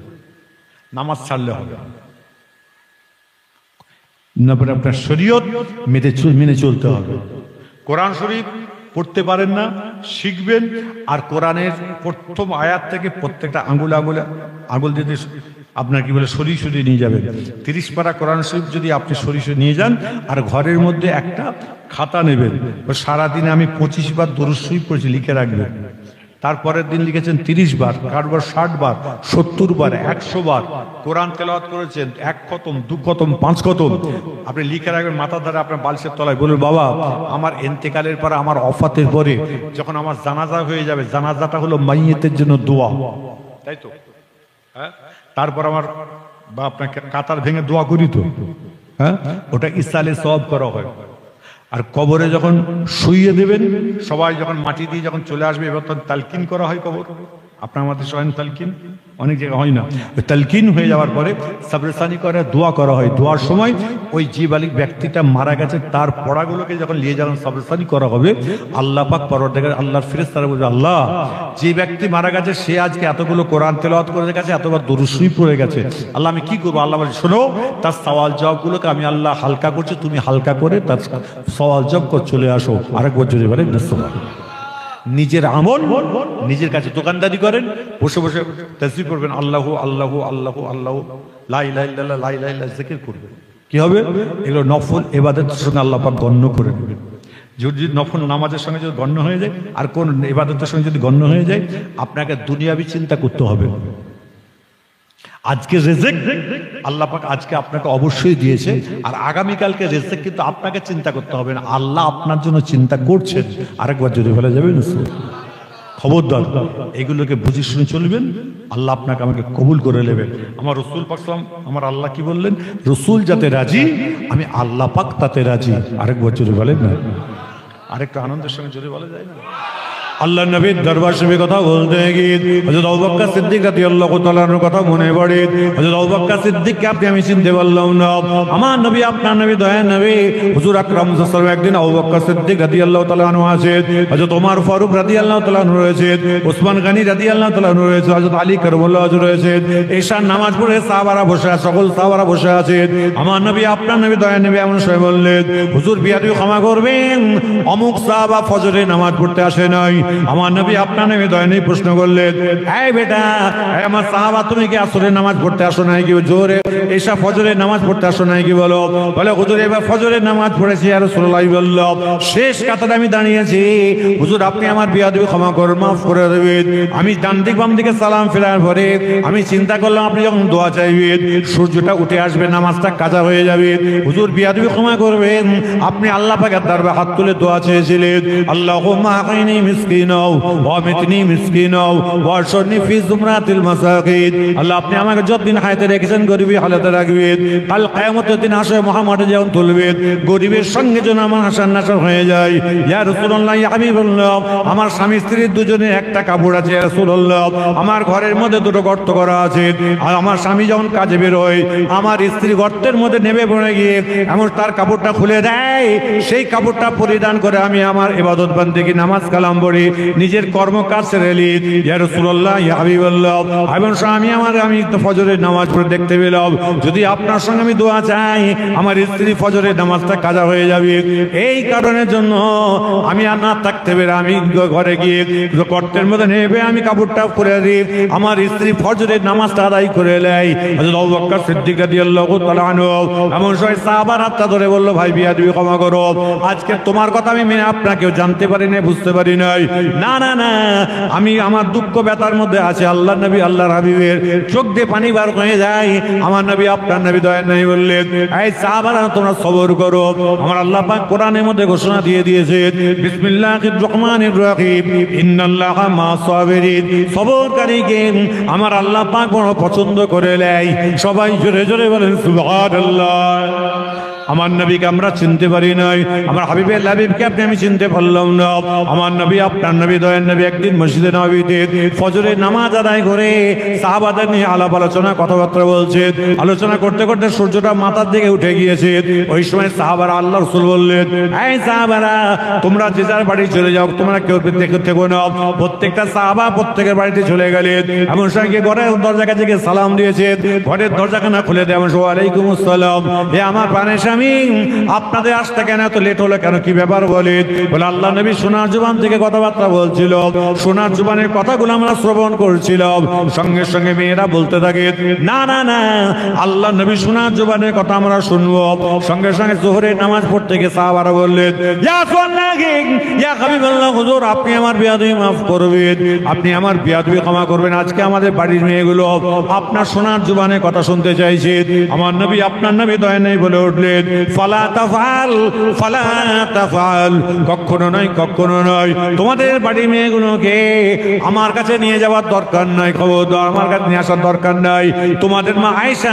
নামাজ ছাড়লে হবে না, আপনার শরীয়ত মেনে চলতে হবে। কোরআন শরীফ পড়তে পারেন না, শিখবেন, আর কোরআনের প্রথম আয়াত থেকে প্রত্যেকটা আঙুল দিতে আপনার কি বলে সরিয়ে নিয়ে যাবেন। 30 পারা কোরআন শরীফ যদি আপনি সরিয়ে নিয়ে যান, আর ঘরের মধ্যে একটা খাতা নেবেন, সারাদিনে আমি 25 বার দরুদ শরীফ পড়েছি লিখে রাখবেন। তারপরের দিন লিখেছেন 30 বার, কারবার 60 বার, 70 বার, 100 বার কোরআন তেলাওয়াত করেছেন, 1 খতম, 2 খতম, 5 খতম। আপনি লিখে রাখবেন মাথার ধারে আপনার বালিশের তলায়, বলবেন বাবা আমার ইন্তেকালের পরে, আমার ওফাতের পরে যখন আমার জানাজা হয়ে যাবে, জানাজাটা হলো মাইয়েতের জন্য দোয়া, তাই তো? হ্যাঁ, তারপর আমার বা আপনাকে কাতার ভেঙে দোয়া করি তো, হ্যাঁ, ওটা ইসালে সওয়াব করা হয়। আর কবরে যখন শুইয়ে দেবেন, সবাই যখন মাটি দিয়ে যখন চলে আসবে, এবার তখন তালকিন করা হয় কবর। আপনার আমাদের সবাই তালকিন অনেক জায়গায় হয় না, তালকিন হয়ে যাওয়ার পরে সাবরেসানি করে দোয়া করা হয়। দোয়ার সময় ওই যে বালিক ব্যক্তিটা মারা গেছে তার পড়াগুলোকে যখন নিয়ে যাবেন সাবরেসানি করা হবে, আল্লাহ পাক পরওয়ারদিগার আল্লাহর ফেরেশতারা বলবে আল্লাহ যে ব্যক্তি মারা গেছে সে আজকে এতগুলো কোরআন তেলাওয়াত করে গেছে, এতবার দরুদ শরীফ পড়ে গেছে, আল্লাহ আমি কি করবো? আল্লাহ বলে শোনো, তার সওয়াল জবাবগুলোকে আমি আল্লাহ হালকা করছি, তুমি হালকা করে তার সওয়াল জবাব করে চলে আসো। আরেকবার জোরে বলেন সুবহানাল্লাহ। নিজের আমল নিজের কাছে দোকানদারি করেন, বসে বসে তাসবিহ করবেন, আল্লাহু আল্লাহু আল্লাহু আল্লাহু লা ইলাহা ইল্লাল্লাহ লা ইলাহা ইল্লাল্লাহ জিকির করবেন। কি হবে? এগুলো নফল ইবাদতের সঙ্গে আল্লাহ পাক গণ্য করে নেবেন। যদি নফল নামাজের সঙ্গে যদি গণ্য হয়ে যায়, আর কোন ইবাদতের সঙ্গে যদি গণ্য হয়ে যায়, আপনাকে দুনিয়াবি চিন্তা করতে হবে। আজকে রিজিক আল্লাহ পাক আজকে আপনাকে অবশ্যই দিয়েছে, আর আগামীকালকে রিজিক কিন্তু আপনাকে চিন্তা করতে হবে না, আল্লাহ আপনার জন্য চিন্তা করছেন। আরেকবার যদি বলা যাবে না, খবরদার এগুলোকে বুঝে শুনে চলবেন, আল্লাহ আপনাকে আমাকে কবুল করে নেবেন। আমার রাসূল পাক সাল্লাল্লাহু আলাইহি ওয়াসাল্লাম আমার আল্লাহ কি বললেন? রাসূল যাতে রাজি, আমি আল্লাহ পাক তাতে রাজি। আরেকবার যদি বলেন না, আরেকটু আনন্দের সঙ্গে যদি বলা যায় না, আল্লাহ নবীর দরবার শরীফে কথা বলতে গিয়ে হযরত আবু বকর সিদ্দিক রাদিয়াল্লাহু তাআলা আনহুর কথা মনে পড়ে। হযরত আবু বকর সিদ্দিককে আপনি আমি চিনতে পারলাম না। আমার নবী আপনার নবী দয়ার নবী হুজুর আকরাম সাল্লাল্লাহু আলাইহি ওয়াসাল্লাম একদিন আবু বকর সিদ্দিক রাদিয়াল্লাহু তাআলা আনহু আছে, হযরত ওমর ফারুক রাদিয়াল্লাহু তাআলা আনহু রয়েছে, ওসমান গনি রাদিয়াল্লাহু তাআলা আনহু রয়েছে, হযরত আলী কাররামাল্লাহু ওয়াজহু রয়েছে। ঈশার নামাজ পড়ে সাহাবারা বসে আছে, সকল সাহাবারা বসে আছে। আমার নবী আপনার নবী দয়ার নবী এমন সময় বললেন, হুজুর বিয়াদবি ক্ষমা করবেন, অমুক সাহাবা ফজরের নামাজ পড়তে আসে নাই। আমার নবী আপনার নবী দয়ার নবী প্রশ্ন করলেন, এই বেটা, আমার সাহাবা তুমি কি আসরের নামাজ পড়তে আসো নাই কি? জোরে ঈশা ফজরের নামাজ পড়তে আসো নাই কি? বলো। বলে হুজুর এবার ফজরের নামাজ পড়েছি ইয়া রাসূলুল্লাহ। বলল শেষ কাতারে আমি দাঁড়িয়েছি, হুজুর আপনি আমার বিয়াদবি ক্ষমা করুন, মাফ করে দেবেন। আমি ডান দিক বাম দিকে সালাম ফেরার পরে আমি চিন্তা করলাম আপনি যখন দোয়া চাইবেন সূর্যটা উঠে আসবে, নামাজটা কাজা হয়ে যাবে, হুজুর বিয়াদবি ক্ষমা করবেন। আপনি আল্লাহ পাকের দরবারে হাত তুলে দোয়া চেয়েছিলেন, আল্লাহুম্মা আকিনি মিসকিনাও ওয়া মিতনি মিসকিনাও ওয়া আরশুনি ফি জুমরাতিল মাসাকিন। আল্লাহ আপনি আমাকে যতদিন হায়াতে রেখেছেন গরিবী হালাতে রাখবেন, কাল কিয়ামতের দিন আসে মুহাম্মদে যখন তুলবেন গরিবের সঙ্গে যেন আমার হাসান নাসার হয়ে যায়। ইয়া রাসূলুল্লাহ ইয়া হাবিবাল্লাহ, আমার স্বামী স্ত্রীর দুজনে একটা কাপড় আছে ইয়া রাসূলুল্লাহ, আমার ঘরের মধ্যে দুটো গর্ত করা আছে, আর আমার স্বামী যখন কাজে বের হয় আমার স্ত্রী গর্তের মধ্যে নেমে পড়ে গিয়ে এমন তার কাপড়টা খুলে দেয়, সেই কাপড়টা পরিধান করে আমি আমার ইবাদত বান্দেগি নামাজ কালাম পড়ি, নিজের কর্মকাজ ছেড়ে নি। ইয়া রাসূলুল্লাহ ইয়া হাবিবাল্লাহ, এমন স্বামী আমি তো ফজরের নামাজ পড়ে দেখতে পেলাম, যদি আপনার সঙ্গে আমি দোয়া চাই আমার স্ত্রী ফজরের নামাজটা কাজা হয়ে যাবে। এই কারণের জন্য আমি আর না থাকতে পেরে আমি ঘরে গিয়ে গর্তের মধ্যে নেবে আমি কাপড়টা খুলে দিই, আমার স্ত্রী ফজরের নামাজটা আদায় করে নেয়। হযরত আবু বকর সিদ্দিক রাদিয়াল্লাহু তাআলা আনহু এমন সময় সাহাবার হাতটা ধরে বলল, ভাই বিয়াদবি ক্ষমা করো, আজকে তোমার কথা আমি মেনে আপনাকেও জানতে পারি নাই, বুঝতে পারি নাই। না না না, আমি আমার দুঃখ ব্যথার মধ্যে আছে। আল্লাহর নবী আল্লাহর হাবিবের চোখ দিয়ে পানি বার হয়ে যায়। আমার নবী আপনার নবী দয়ার নবী বললেন, এই সাহাবারা তোমরা সবর করো, আমার আল্লাহ পাক কোরআনের মধ্যে ঘোষণা দিয়ে দিয়েছে, বিসমিল্লাহির রহমানির রহিম, ইন্নাল্লাহা মা'আস সাবিরিন। সবরকারীকে আমার আল্লাহ পাক বড় পছন্দ করে নেয়। সবাই জোরে জোরে বলেন সুবহানাল্লাহ। আমার নবীকে আমরা চিনতে পারি নাই, আমার হাবিবের হাবিবকে আপনি আমি চিনতে পারলাম না। আমার নবী আপনার নবী দয়ার নবী একদিন মসজিদে নববীতে ফজরের নামাজ আদায় করে সাহাবাদের নিয়ে আলাপ আলোচনা কথাবার্তা বলছে। আলোচনা করতে করতে সূর্যটা মাথার দিকে উঠে গিয়েছে। ওই সময় সাহাবারা আল্লাহ রাসূল বললেন, এই সাহাবারা তোমরা যে যার বাড়ি চলে যাও, তোমরা কেউ দেখতে থেকো না। প্রত্যেকটা সাহাবা প্রত্যেকের বাড়িতে চলে গেলেন। এমন সময় ঘরের দরজা কাছে গিয়ে সালাম দিয়েছে, ঘরের দরজাখানা খুলে দেয়, ওয়ালাইকুম আসসালাম, হে আমার প্রাণের স্বামী, আপনাদের আসতে কেন এত লেট হলো কেন, কি ব্যাপার বলে? বলে আল্লাহ নবী সোনার জুবান থেকে কথাবার্তা বলছিল, সোনার জুবানের কথাগুলো আমরা শ্রবণ করছিলাম। সঙ্গে সঙ্গে মেয়েরা বলতে থাকে, না না না, আল্লাহ নবী সোনার জুবানের কথা আমরা শুনবো। সঙ্গে সঙ্গে জোহরের নামাজ পড়তে গিয়ে সাহাবারা বললেন, ইয়া রাসূলুল্লাহ ইয়া হাবিবাল্লাহ, হুজুর আপনি আমার বিয়াদবি মাফ করবেন, আপনি আমার বিয়াদবি ক্ষমা করবেন। আজকে আমাদের বাড়ির মেয়েগুলো আপনার সোনার জুবানের কথা শুনতে চাইছে। আমার নবী আপনার নবী দয়া নেই বলে উঠলেন, ফালা তাফআল ফালা তাফআল, কখনো নয় কখনো নয়, তোমাদের বাড়ির মেয়েগুলোকে আমার কাছে নিয়ে যাওয়ার দরকার নাই, খবরদার আমার কাছে নিয়ে আসার দরকার নাই। তোমাদের মা আয়েশা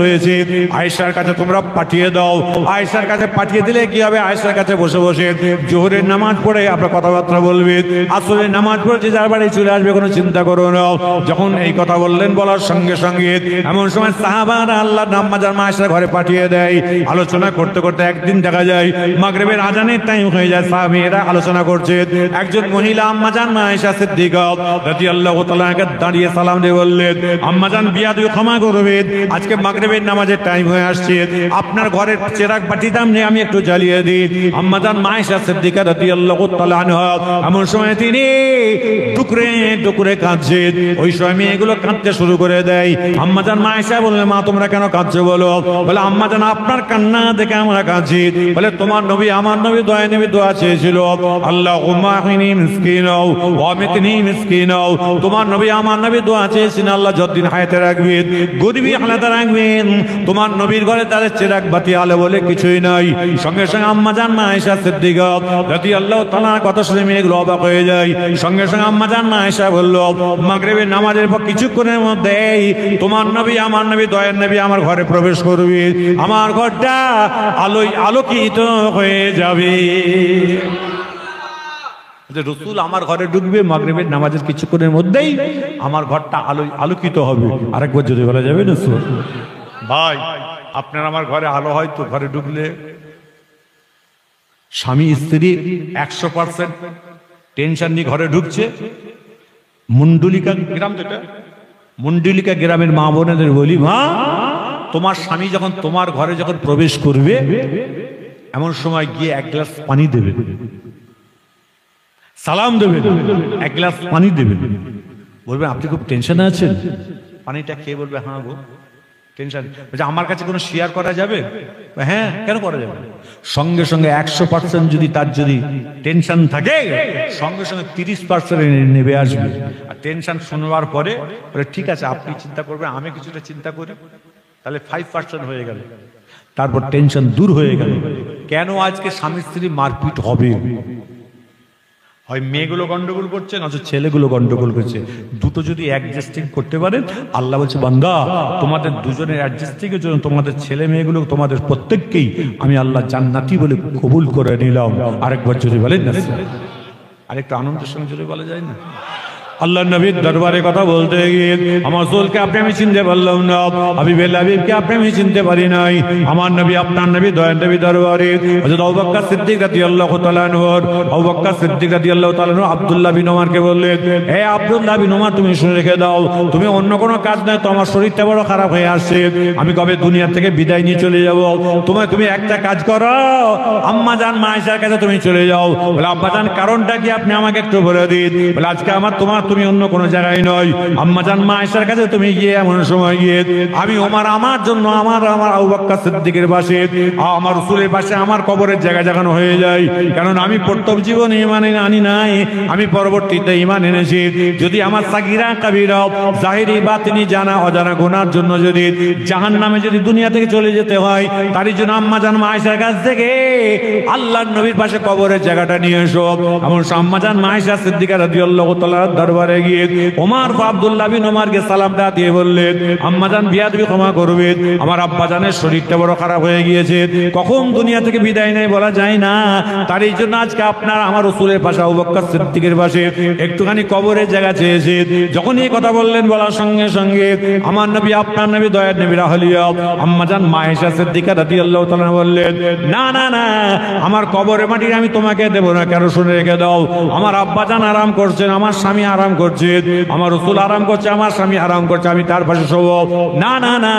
রয়েছে, আয়েশার কাছে তোমরা পাঠিয়ে দাও। আয়েশার কাছে পাঠিয়ে দিলে কি হবে, আয়েশার কাছে বসে বসে জোহরের নামাজ পড়ে আপনার কথাবার্তা বলবেন, আসরের নামাজ পড়ে যে যার বাড়ি চলে আসবে, কোনো চিন্তা করো না। যখন এই কথা বললেন, বলার সঙ্গে সঙ্গে এমন সময় সাহাবারা আল্লাহর নাম মাজার মা আয়েশার ঘরে পাঠিয়ে দেয়। আলোচনা করতে করতে একদিন দেখা যায় মাগরিবের আজানের টাইম হয়ে যায়, সাহাবীরা আলোচনা করছে। একজন মহিলা আম্মাজান মা আয়েশা সিদ্দিকা রাদিয়াল্লাহু তাআলা দাঁড়িয়ে সালাম দিয়ে বললেন, আম্মাজান বিয়াদবি ক্ষমা করবেন, আজকে মাগরিবের নামাজের টাইম হয়ে আসছে, আপনার ঘরের চেরাগ বাটিটাম নিয়ে আমি একটু জ্বালিয়ে দিই। আম্মাজান মা আয়েশা সিদ্দিকা রাদিয়াল্লাহু তাআলা আনহা এমন সময় তিনি টুকরে টুকরে কাঁদছেন। ওই সময় মেয়েগুলো কাঁদতে শুরু করে দেয়। আম্মাজান মা আয়েশা বললেন, মা তোমরা কেন কাঁদছো বলো? বলে আম্মাজান আপনার কান্না দেখে আমরা কাঁদছি। বলে তোমার নবী আমার নবী দয়া নবী দোয়া চেয়েছিল, আল্লাহুম্মা আকিনি মিসকিনাও ওয়া মিতনি মিসকিনাও, তোমার নবী আমার নবী দোয়া চেয়েছেন আল্লাহ যতদিন হায়াতে রাখবেন গরিবী হালাতে রাখবেন। তোমার নবীর ঘরে তাদের চেরাগ বাতি আলো বলে কিছুই নাই। সঙ্গে সঙ্গে আম্মাজান মা আয়েশা সিদ্দিকা রাদিয়াল্লাহু তাআলা কথা শুনে মেয়েগুলো অবাক হয়ে যায়। সঙ্গে সঙ্গে আম্মাজান মা আয়েশা বলল, মাগরিবের নামাজের পর কিছুক্ষণের মধ্যেই তোমার নবী আমার নবী দয়ার নবী আমার ঘরে প্রবেশ করবে, আমার ঘরটা আলোয় আলোকিত হয়ে যাবে। যে রসুল আমার ঘরে ঢুকবে মাগরিবের নামাজের কিছুক্ষণের মধ্যেই আমার ঘরটা আলোকিত হবে। আরেকবার যদি বলা যাবে না ভাই, আপনার আমার ঘরে আলো হয় তো ঘরে ঢুকলে স্বামী স্ত্রী 100% টেনশন নিয়ে ঘরে ঢুকছে। মুন্ডলিকা গ্রাম, যেটা মুন্ডলিকা গ্রামের মা বোনেদের বলি, মা তোমার স্বামী যখন তোমার ঘরে যখন প্রবেশ করবে এমন সময় গিয়ে এক গ্লাস পানি দেবে, সালাম দেবে, এক গ্লাস পানি দেবে, বলবেন আপনি খুব টেনশনে আছেন, পানিটা খেয়ে বলবে হ্যাঁ গো টেনশন। আমার কাছে কোনো শেয়ার করা যাবে? হ্যাঁ, কেন করা যাবে? সঙ্গে সঙ্গে 100% যদি তার যদি টেনশন থাকে সঙ্গে সঙ্গে 30% নেবে আসবে। আর টেনশন শুনবার পরে ঠিক আছে আপনি চিন্তা করবেন, আমি কিছুটা চিন্তা করি, তাহলে 5% হয়ে গেল, তারপর টেনশন দূর হয়ে গেল। কেন আজকে স্বামী স্ত্রী মারপিট হবে? হয় মেয়েগুলো গন্ডগোল করছে, নয়তো ছেলেগুলো গন্ডগোল করছে। দুটো যদি অ্যাডজাস্টিং করতে পারেন, আল্লাহ বলছে বান্দা তোমাদের দুজনের অ্যাডজাস্টিং এর জন্য তোমাদের ছেলে মেয়েগুলো তোমাদের প্রত্যেককেই আমি আল্লাহ জান্নাতি বলে কবুল করে নিলাম। আরেকবার জোরে বলেন না, আরেকটু আনন্দের সঙ্গে জোরে বলা যায় না? আল্লাহ নবীর দরবারে কথা বলতে গিয়ে আমার সোলকে আপনি আমি চিনতে পারলাম না, হাবিবুল হাবিবকে আপনি আমি চিনতে পারি নাই। আমার নবী আপনার নবী দয়ার নবী দরবারে হযরত আবু বকর সিদ্দিক রাদিয়াল্লাহু তাআলা আনহু, আবু বকর সিদ্দিক রাদিয়াল্লাহু তাআলা আনহু আব্দুল্লাহ বিন ওমরকে বললেন, হে আব্দুল্লাহ বিন ওমর তুমি শুনে রেখে দাও, তুমি অন্য কোনো কাজ নাই তো, আমার শরীরটা বড় খারাপ হয়ে আসছে, আমি কবে দুনিয়া থেকে বিদায় নিয়ে চলে যাব। তুমি একটা কাজ করো, আম্মা জান মা আয়েশার কাছে তুমি চলে যাও। বলে আব্বা জান কারণটা কি আপনি আমাকে একটু বলে দিন। বলে আজকে তুমি অন্য কোনো জায়গায় নয়, আম্মা জান মা আয়েশার কাছে তুমি গিয়ে এমন সময় গিয়ে আমি ওমর আমার জন্য আমার আবু বকর সিদ্দিকের পাশে, আমার রাসূলের পাশে আমার কবরের জায়গা জাগানো হয়ে যায়। কারণ আমি প্রথম জীবনে ঈমান আনি নাই, আমি পরবর্তীতে ঈমান এনেছি। যদি আমার সাগীরা কাবীরা জাহিরি বাতিনি জানা অজানা গুনার জন্য যদি জাহান্নামে যদি দুনিয়া থেকে চলে যেতে হয়, তারই জন্য আম্মা জান মা আয়েশার কাছ থেকে আল্লাহর নবীর পাশে কবরের জায়গাটা নিয়ে এসো। এমন আম্মা জান মা আয়েশা সিদ্দিকা রাদিয়াল্লাহু তাআলা দরবারে গিয়ে ওমর আব্দুল্লাহ বিন ওমরকে সালামটা দিয়ে বললেন, আম্মা জান বিয়াদবি ক্ষমা করবেন, আমার আব্বা জানের শরীরটা বড় খারাপ হয়ে গিয়েছে, কখন দুনিয়া থেকে বিদায় নেই বলা যায় না, তার এই জন্য আজকে আপনার আমার রাসূলের পাশে আবু বকর সিদ্দিকের পাশে একটুখানি কবরের জায়গা চেয়েছে। যখন এই কথা বললেন, বলার সঙ্গে সঙ্গে আমার নবী আপনার নবী দয়ার নবী রাহলিয়া আম্মা জান মা আয়েশা সিদ্দিকা রাদিয়াল্লাহু তাআলা বললেন, না না না, আমার কবরের মাটি আমি তোমাকে দেব না, কেন শুনে রেখে দাও, আমার আব্বা জান আরাম করছেন, আমার স্বামী আরাম করছে, আমার রাসূল আরাম করছে, আমার স্বামী আরাম করছে, আমি তার পাশে শোব না, না না,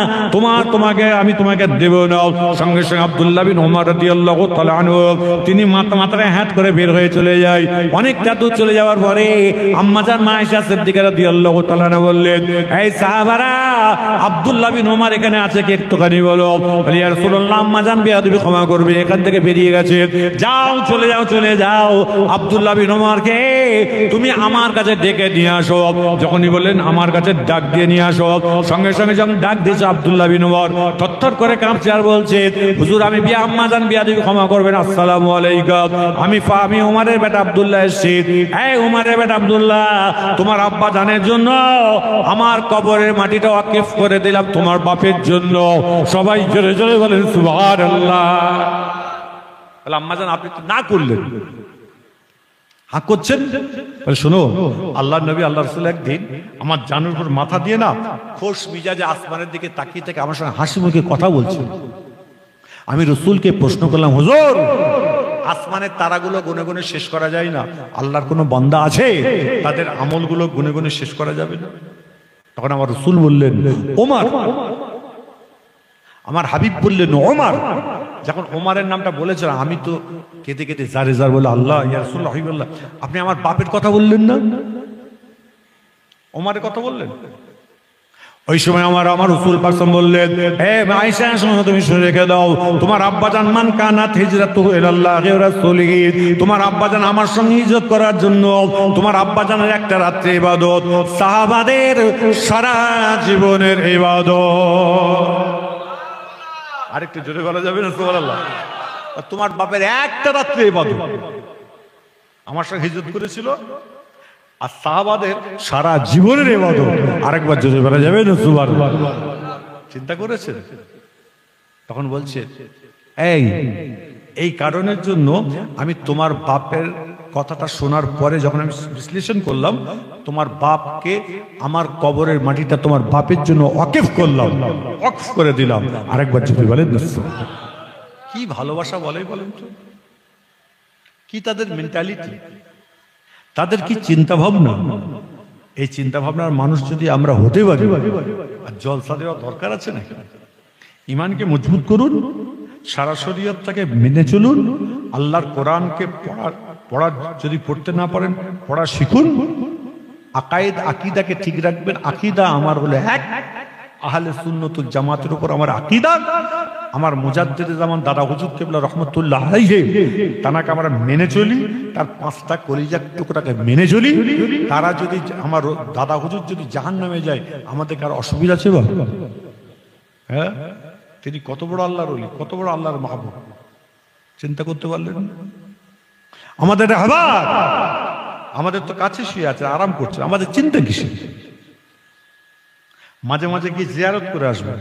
আমি তোমাকে দেব না। সঙ্গে সঙ্গে আব্দুল্লাহ বিন ওমর রাদিয়াল্লাহু তাআলা আনহু তিনি মাথায় হাত করে বের হয়ে চলে যায়। অনেকটা দূর চলে যাওয়ার পরে আম্মা জান মা আয়েশা সিদ্দিকা রাদিয়াল্লাহু তাআলা আনহা বললেন, এই সাহাবারা আব্দুল্লাহ বিন ওমর এখানে আছে কি একটুখানি বলো। বলি ইয়া রাসূলুল্লাহ আম্মা জান বিয়াদবি ক্ষমা করবে, এখান থেকে বেরিয়ে গেছে, যাও চলে যাও আব্দুল্লাহ বিন ওমরকে তুমি আমার কাছে ডেকে নিয়ে আসো। যখনই বললেন আমার কাছে ডাক দিয়ে নিয়ে আসো, সঙ্গে সঙ্গে যখন ডাক দিয়েছে আব্দুল্লাহ বিন ওমর থরথর করে কাঁপছে আর বলছে, হুজুর আমি আম্মা জান বিয়াদবি ক্ষমা করবেন, আসসালামু আলাইকুম, আমি ওমরের বেটা আব্দুল্লাহ এসেছি। এই ওমরের বেটা আব্দুল্লাহ, তোমার আব্বা জানের জন্য আমার কবরের মাটিটা ওয়াকিফ করে দিলাম তোমার বাপের জন্য। সবাই জোরে জোরে বলেন সুবহানাল্লাহ। বলে আম্মা জান আপনি না করলেন, হাঁ করছেন। শোনো, আল্লাহ নবী আল্লাহ রাসূল একদিন আমার জানুর উপর মাথা দিয়ে না খোশ মিজাজে আসমানের দিকে তাকিয়ে থেকে আমার সঙ্গে হাসি মুখে কথা বলছে। আমি রাসূলকে প্রশ্ন করলাম, হুজুর আসমানের তারাগুলো গুনে গুনে শেষ করা যায় না? আল্লাহর কোনো বান্দা আছে তাদের আমলগুলো গুনে গুনে শেষ করা যাবে না? তখন আমার রাসূল বললেন ওমর, আমার হাবিব বললেন ওমর। যখন ওমরের নামটা বলেছিল আমি তো কেঁদে কেঁদে জারে জার বলে, আল্লাহ ইয়া রাসূলুল্লাহ হাবিবাল্লাহ, আপনি আমার বাপের কথা বললেন না, ওমরের কথা বললেন। ওই সময় আমার রাসূল পাক বললেন, হে আয়েশা শোনো, তুমি শুনে রেখে দাও, তোমার আব্বাজান মান কানাত হিজরাতুহু ইলাল্লাহি ওয়া রাসূলিহি, তোমার আব্বাজান আমার সঙ্গে হিজরত করার জন্য, তোমার আব্বাজানের একটা রাত্রে ইবাদত সাহাবাদের সারা জীবনের ইবাদত। আরেকটু জোরে বলা যাবে না সুবহানাল্লাহ? তোমার বাপের একটা রাত্রে ইবাদত আমার সঙ্গে হিজরত করেছিল, আর সাহাবাদের সারা জীবনের ইবাদত আরেকবার জোরে বলা যাবে না সুবহানাল্লাহ? চিন্তা করেছেন? তখন বলছে এই কারণের জন্য আমি তোমার বাপের কথাটা শোনার পরে যখন আমি বিশ্লেষণ করলাম, তোমার বাপকে আমার কবরের মাটিটা তোমার বাপের জন্য ওয়াকিফ করলাম, ওয়াকফ করে দিলাম। আরেকবার যদি বলেন কি ভালোবাসা বলে, বলেন তো কি তাদের মেন্টালিটি, তাদের কি চিন্তা ভাবনা। এই চিন্তা ভাবনার মানুষ যদি আমরা হতে পারি, আর জলসা দেওয়া দরকার আছে না? ইমানকে মজবুত করুন, সারা শরীয়তটাকে মেনে চলুন, আল্লাহর কোরআনকে পড়া যদি পড়তে না পারেন পড়া শিখুন, আকায়েদ আকীদাকে ঠিক রাখবেন। আকীদা আমার হলো এক, আহলে সুন্নাত ওয়াল জামাতের উপর আমার আকীদা। আমার মুজাদ্দিদে জামান দাদা হুজুর কিবলা রাহমাতুল্লাহ আলাইহি তানাকে আমরা মেনে চলি, তার 5টা কলিজার টুকরাকে মেনে চলি। তারা যদি, আমার দাদা হুজুর যদি জাহান্নামে যায়, আমাদের কার অসুবিধা আছে? হ্যাঁ, তিনি কত বড় আল্লাহর ওলি, কত বড় আল্লাহর মাহবুব, চিন্তা করতে পারলেন? আমাদের আবার আমাদের তো কাছে শুয়ে আছে, আরাম করছে, আমাদের চিন্তা কিসে? মাঝে মাঝে গিয়ে জিয়ারত করে আসবেন,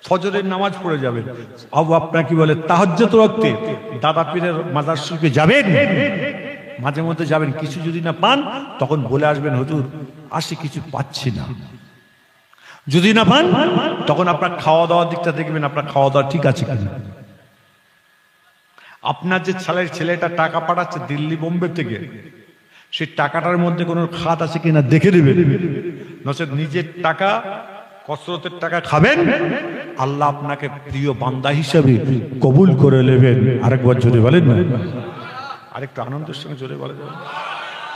ফজরের নামাজ পড়ে যাবেন, আপনার কি বলে তাহাজ্জুদ ওয়াক্তে দাদা পীরের মাজার শরীফে যাবেন, মাঝে মধ্যে যাবেন। কিছু যদি না পান তখন বলে আসবেন, হুজুর আসি কিছু পাচ্ছি না। যদি না পান তখন আপনার খাওয়া দাওয়ার দিকটা দেখবেন, আপনার খাওয়া দাওয়া ঠিক আছে কিনা। আপনার যে ছেলেটা টাকা পাঠাচ্ছে দিল্লি বোম্বে থেকে, সেই টাকাটার মধ্যে কোনো খাত আছে কিনা দেখে নেবেন। নচেত নিজের টাকা, কসরতের টাকা খাবেন, আল্লাহ আপনাকে প্রিয় বান্দা হিসেবে কবুল করে নেবেন। আরেকবার জোরে বলেন না, আরেকটু আনন্দের সঙ্গে জোরে বলে যাবেন।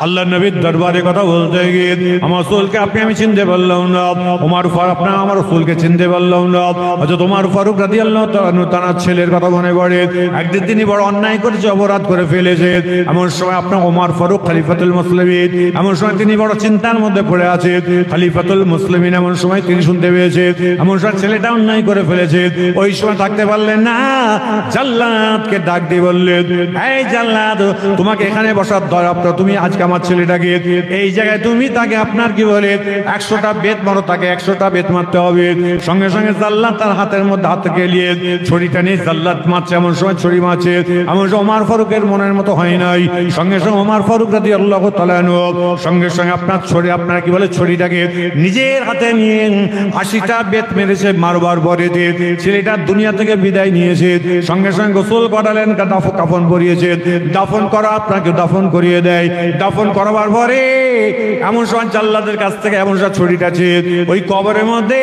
আল্লাহ নবীর দরবারে কথা বলতে গিয়ে আমার রাসূলকে আমি চিনতে পারলাম না, ওমর ফারুক আপনি আমার রাসূলকে চিনতে পারলাম না। হযরত ওমর ফারুক রাদিয়াল্লাহু তাআলা তার ছেলের কথা মনে পড়ে। একদিন তিনি বড় অন্যায় করেছে, অপরাধ করে ফেলেছে। এমন সময় আপনার ওমর ফারুক খলিফাতুল মুসলিমিন, এমন সময় তিনি বড় চিন্তার মধ্যে পড়ে আছে। খলিফাতুল মুসলিমিন এমন সময় তিনি শুনতে পেয়েছে, এমন সময় ছেলেটা অন্যায় করে ফেলেছে। ওই সময় থাকতে পারলেন না, জাল্লাদকে ডাক দিয়ে বললেন, এই জাল্লাদ, তোমাকে এখানে বসার দরকার, তুমি আজকে আমার ছেলেটাকে এই জায়গায় তুমি তাকে আপনার কি বলে 100টা বেত মারো, তাকে 100টা বেত মারতে হবে। সঙ্গে সঙ্গে জাল্লাদ তার হাতের মধ্যে হাত গেলিয়ে ছড়িটা নিয়ে জাল্লাদ মারছে, এমন সময় ছড়ি মারছে। এমন সময় ওমর ফারুকের মনের মতো হয় নাই। সঙ্গে সঙ্গে ওমর ফারুক রাদিয়াল্লাহু তাআলা সঙ্গে সঙ্গে আপনার ছড়ি, আপনার কি বলে ছড়িটাকে নিজের হাতে নিয়ে 80টা বেত মেরেছে। মারবার পরে ছেলেটা দুনিয়া থেকে বিদায় নিয়েছে। সঙ্গে সঙ্গে গোসল করালেন, কাফন পরিয়েছে। দাফন করা আপনাকে দাফন করিয়ে দেয়। দাফন করবার পরে এমন সময় জাল্লাদের কাছ থেকে এমন সব ছড়িটা চেয়ে ওই কবরের মধ্যে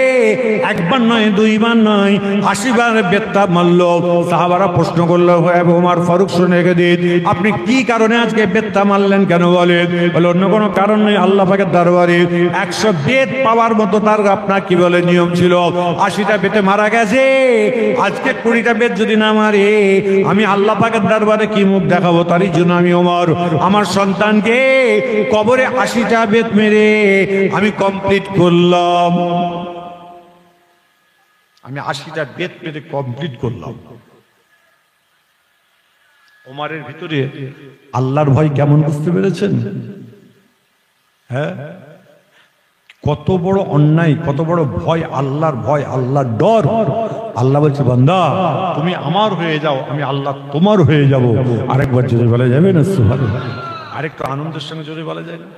একবার নয়, দুইবার নয়, 80 বার বেত্তা মারলো। সাহাবারা প্রশ্ন করলো, ওমর ফারুক শুনে রেখে দিন, আপনি কি কারণে আজকে বেত্তা মারলেন কেন? বলেন, বলে অন্য কোনো কারণ নেই, আল্লাহ পাকের দরবারে 100 বেত পাওয়ার মতো তার আপনার কি বলে নিয়ম ছিল। 80টা বেতে মারা গেছে, আজকে 20টা বেত যদি না মারে আমি আল্লাহ পাকের দরবারে কি মুখ দেখাবো? তারই জন্য আমি ওমর আমার সন্তানকে কবরে 80টা বেত মেরে আমি কমপ্লিট করলাম। আমি 80টা বেত মেরে কমপ্লিট করলাম। ওমরের ভিতরে আল্লাহর ভয় কেমন বুঝতে পেরেছেন? হ্যাঁ, কত বড় অন্যায়, কত বড় ভয়, আল্লাহর ভয়, আল্লাহর ডর। আল্লাহ বলছে, বান্দা তুমি আমার হয়ে যাও, আমি আল্লাহ তোমার হয়ে যাব। আরেকবার যদি বলা যাবে না সুবহানাল্লাহ, আরেকটু আনন্দের সঙ্গে যদি বলা যায় না।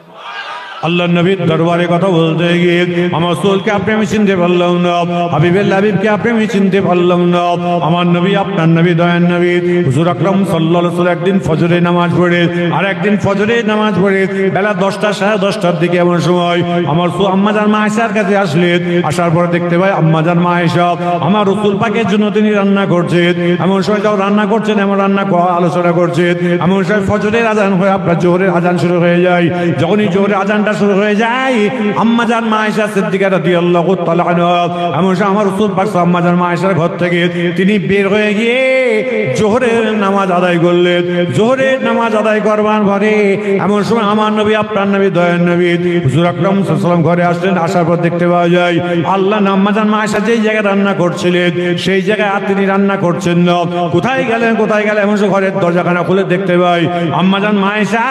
আল্লাহ নবীর দরবারে কথা বলতে গিয়ে আমার রাসূলকে আমি চিনতে পারলাম না, হাবিবুল্লাহ হাবিবকে আমি চিনতে পারলাম না। আমার নবী, আপনার নবী, দয়ার নবী হুজুর আকরাম সাল্লাল্লাহু আলাইহি ওয়াসাল্লাম একদিন ফজরের নামাজ পড়ে, আর একদিন ফজরের নামাজ পড়ে বেলা 10টা সাড়ে 10টার দিকে এমন সময় আমার আম্মাজান মা আয়েশার কাছে আসলেন। আসার পরে দেখতে পাই আম্মাজান মা আয়েশা আমার রাসূল পাকের জন্য তিনি রান্না করছেন। এমন সময় যাও রান্না করছেন, এমন রান্না আলোচনা করছেন। এমন সময় ফজরের আজান হয়ে আপনার জোহরের আজান শুরু হয়ে যায়। যখনই জোহরের আজানটা শুরু হয়ে যায়, আম্মাজান মা আয়েশা সিদ্দিকা রাদিয়াল্লাহু তাআলা আনহা এমন সময় আমার রাসূল পাক আম্মাজান মা আয়েশার ঘর থেকে তিনি বের হয়ে গিয়ে জোহরের নামাজ আদায় করলেন। জোহরের নামাজ আদায় করবার পরে এমন সময় আমার নবী, আপনার নবী, দয়ার নবী হুজুর আকরাম সাল্লাল্লাহু আলাইহি ওয়াসাল্লাম ঘরে আসলেন। আসার পর দেখতে পাওয়া যায় আল্লাহ আম্মাজান মা আয়েশা যেই জায়গায় রান্না করছিলেন সেই জায়গায় আর তিনি রান্না করছেন না। কোথায় গেলেন, কোথায় গেলেন? এমন সময় ঘরের দরজাখানা খুলে দেখতে পাই আম্মাজান মা আয়েশা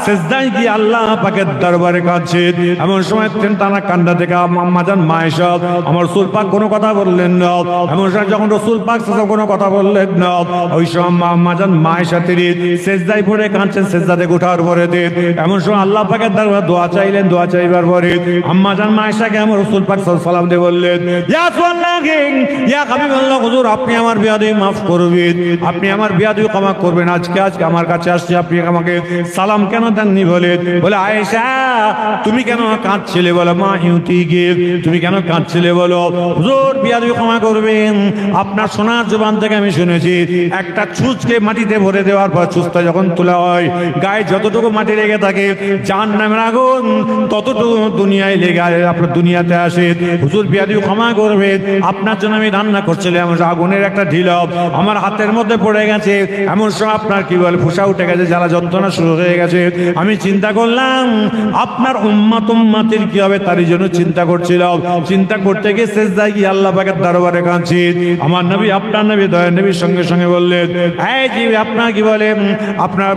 সিজদায় গিয়ে আল্লাহ পাকের দরবারে দরবারে কাঁদছে। এমন সময় টানা কান্না থেকে আম্মাজান মা আয়েশা আমার রাসূল পাক কোনো কথা বললেন না। এমন সময় যখন রাসূল পাক কোনো কথা বললেন না, ওই সময় আম্মাজান মা আয়েশা তিনি সিজদায় পড়ে কাঁদছেন। সিজদাতে ওঠার পরে এমন সময় আল্লাহ পাকের দরবারে দোয়া চাইলেন। দোয়া চাইবার পরে আম্মাজান মা আয়েশাকে আমার রাসূল পাক সাল্লাল্লাহু আলাইহি ওয়াসাল্লাম দিয়ে বললেন, ইয়া রাসূলুল্লাহ, ইয়া হাবিবাল্লাহ, হুজুর আপনি আমার বিয়াদবি মাফ করবেন, আপনি আমার বিয়াদবি ক্ষমা করবেন। আজকে আমার কাছে আসছে, আপনি আমাকে সালাম কেন দেননি? বলে আয়েশা তুমি কেন কাঁদছিলে? বলো মা ইউতিকে তুমি কেন কাঁদছিলে? বলো হুজুর বিয়াদবি ক্ষমা করবেন। আপনার সোনার জবান থেকে আমি শুনেছি একটা ছুঁচকে মাটিতে ভরে দেওয়ার পর ছুঁচটা যখন তোলা হয় গায়ে যতটুকু মাটি লেগে থাকে জাহান্নামের আগুন ততটুকু দুনিয়ায় লেগে আপনার দুনিয়াতে আসে। হুজুর বিয়াদবি ক্ষমা করবেন, আপনার জন্য আমি রান্না করছিলাম, আগুনের একটা ঢিল আমার হাতের মধ্যে পড়ে গেছে। এমন সময় আপনার কি বলে ফুসা উঠে গেছে, জ্বালা যন্ত্রণা শুরু হয়ে গেছে। আমি চিন্তা করলাম আপনার উম্মতের কি হবে, তারই জন্য চিন্তা করছিলাম। চিন্তা করতে গিয়ে সিজদায় গিয়ে আল্লাহ পাকের দরবারে কাঁদছি। আমার নবী আপনার নবী দয়ার নবীর সঙ্গে সঙ্গে বললেন, এই জি আপনার কি বলে আপনার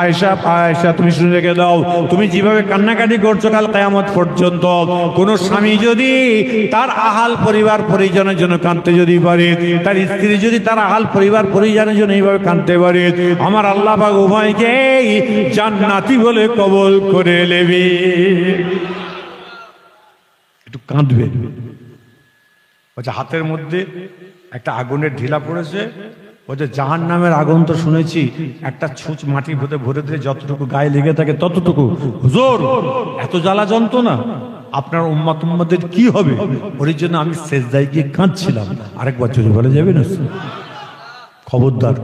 আয়েশা তুমি শুনে রেখে দাও, তুমি যেভাবে কান্নাকাটি করছো কাল কিয়ামত পর্যন্ত কোন স্বামী যদি তার আহাল পরিবার পরিজনের জন্য কাঁদতে যদি পারে, তার স্ত্রী যদি তার আহাল পরিবার পরিজনের জন্য এইভাবে কাঁদতে পারে, আমার আল্লাহ পাক উভয়কে জান্নাতি বলে কবুল করে নেবে। একটু কাঁদবে। বলছে হাতের মধ্যে একটা আগুনের ঢিলা পড়েছে। বলছে জাহান্নামের আগুন তো শুনেছি একটা ছুঁচ মাটির ভেতরে ভরে দিলে যতটুকু গায়ে লেগে থাকে ততটুকু। হুজুর এত জ্বালা যন্ত্রণা আপনার উম্মতের কি হবে? ওর জন্য আমি সিজদায় গিয়ে কাঁদছিলাম। আরেকবার যদি বলে যাবে না, খবরদার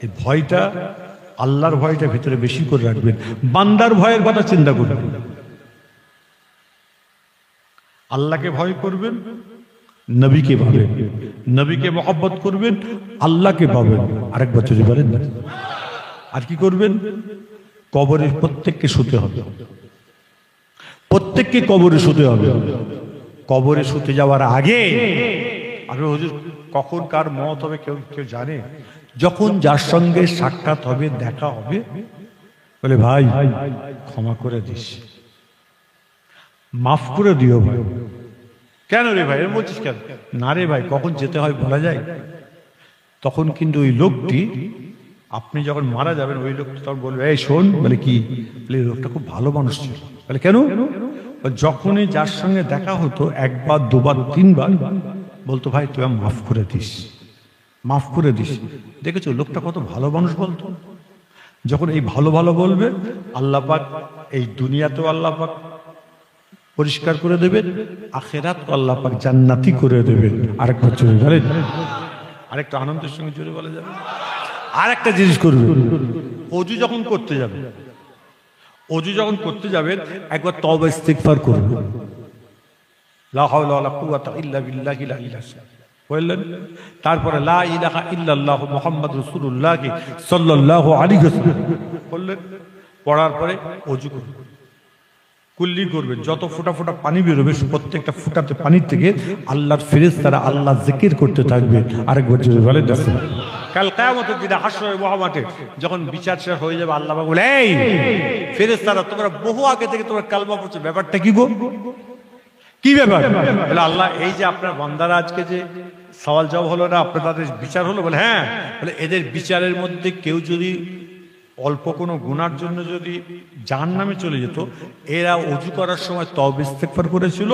এই ভয়টা আল্লাহর ভয়টা ভিতরে বেশি করে রাখবেন। বান্দার ভয়ের কথা চিন্তা করবেন, আল্লাহকে ভয় করবেন, নবীকে ভাবেন, নবীকে মহব্বত করবেন, আল্লাহকে পাবেন। আরেকবার যদি বলেন না, আর কি করবেন? কবরে প্রত্যেককে শুতে হবে, প্রত্যেককে কবরে শুতে হবে। কবরে শুতে যাওয়ার আগে আপনি হুজুর কখন কার মত হবে কেউ কেউ জানে? যখন যার সঙ্গে সাক্ষাৎ হবে, দেখা হবে, বলে ভাই ক্ষমা করে দিস, মাফ করে দিও ভাই। কেন রে ভাই এর বলছিস কেন? না রে ভাই কখন যেতে হয় বলা যায়। তখন কিন্তু ওই লোকটি আপনি যখন মারা যাবেন ওই লোকটা তখন বলবে, এই শোন, বলে কি? বলে এই লোকটা খুব ভালো মানুষ ছিল। বলে কেন? যখনই যার সঙ্গে দেখা হতো একবার দুবার তিনবার বলতো ভাই তুই মাফ করে দিস, মাফ করে দিস। দেখেছো লোকটা কত ভালো মানুষ বলতো। যখন এই ভালো ভালো বলবে আল্লাহ পাক এই দুনিয়াতেও আল্লাহ পাক পরিষ্কার করে দেবেন, আখিরাত আল্লাহ পাক জান্নাতি করে দেবেন। আরেকবার জোরে বলেন, আরেকটা আনন্দের সঙ্গে জোরে বলা যাবে। আরেকটা জিনিস করবে, অজু যখন করতে যাবে, অজু যখন করতে যাবেন একবার তওবা ইস্তিগফার করবে, লা হাওলা ওয়ালা কুওয়াতা ইল্লা বিল্লাহিল আলিয়্যিল আযীম বললেন। তারপরে লা ইলাহা ইল্লাল্লাহ মুহাম্মাদুর রাসূলুল্লাহ সাল্লাল্লাহু আলাইহি ওয়াসাল্লাম বললেন। পড়ার পরে অজু করবেন, কুল্লি করবেন, যত ফোঁটা ফোঁটা পানি বেরোবে প্রত্যেকটা ফোঁটাতে পানির থেকে আল্লাহর ফেরেশতারা আল্লাহ জিকির করতে থাকবে। আরেকবার জোরে বলেন কাল কিয়ামতের দিনে হাসরে মহামাঠে যখন বিচার শেষ হয়ে যাবে আল্লাহ বলে, এই ফেরেশতারা তোমরা বহু আগে থেকে তোমরা কালমা পড়ছো, ব্যাপারটা কি গো? কি ব্যাপার? বলে আল্লাহ এই যে আপনার বান্দারা আজকে যে সওয়াল জবাব হলো না, আপনার তাদের বিচার হলো। বলে হ্যাঁ। বলে এদের বিচারের মধ্যে কেউ যদি অল্প কোনো গুনার জন্য যদি জাহান্নামে চলে যেত, এরা ওযু করার সময় তওবা ইস্তিগফার করেছিল,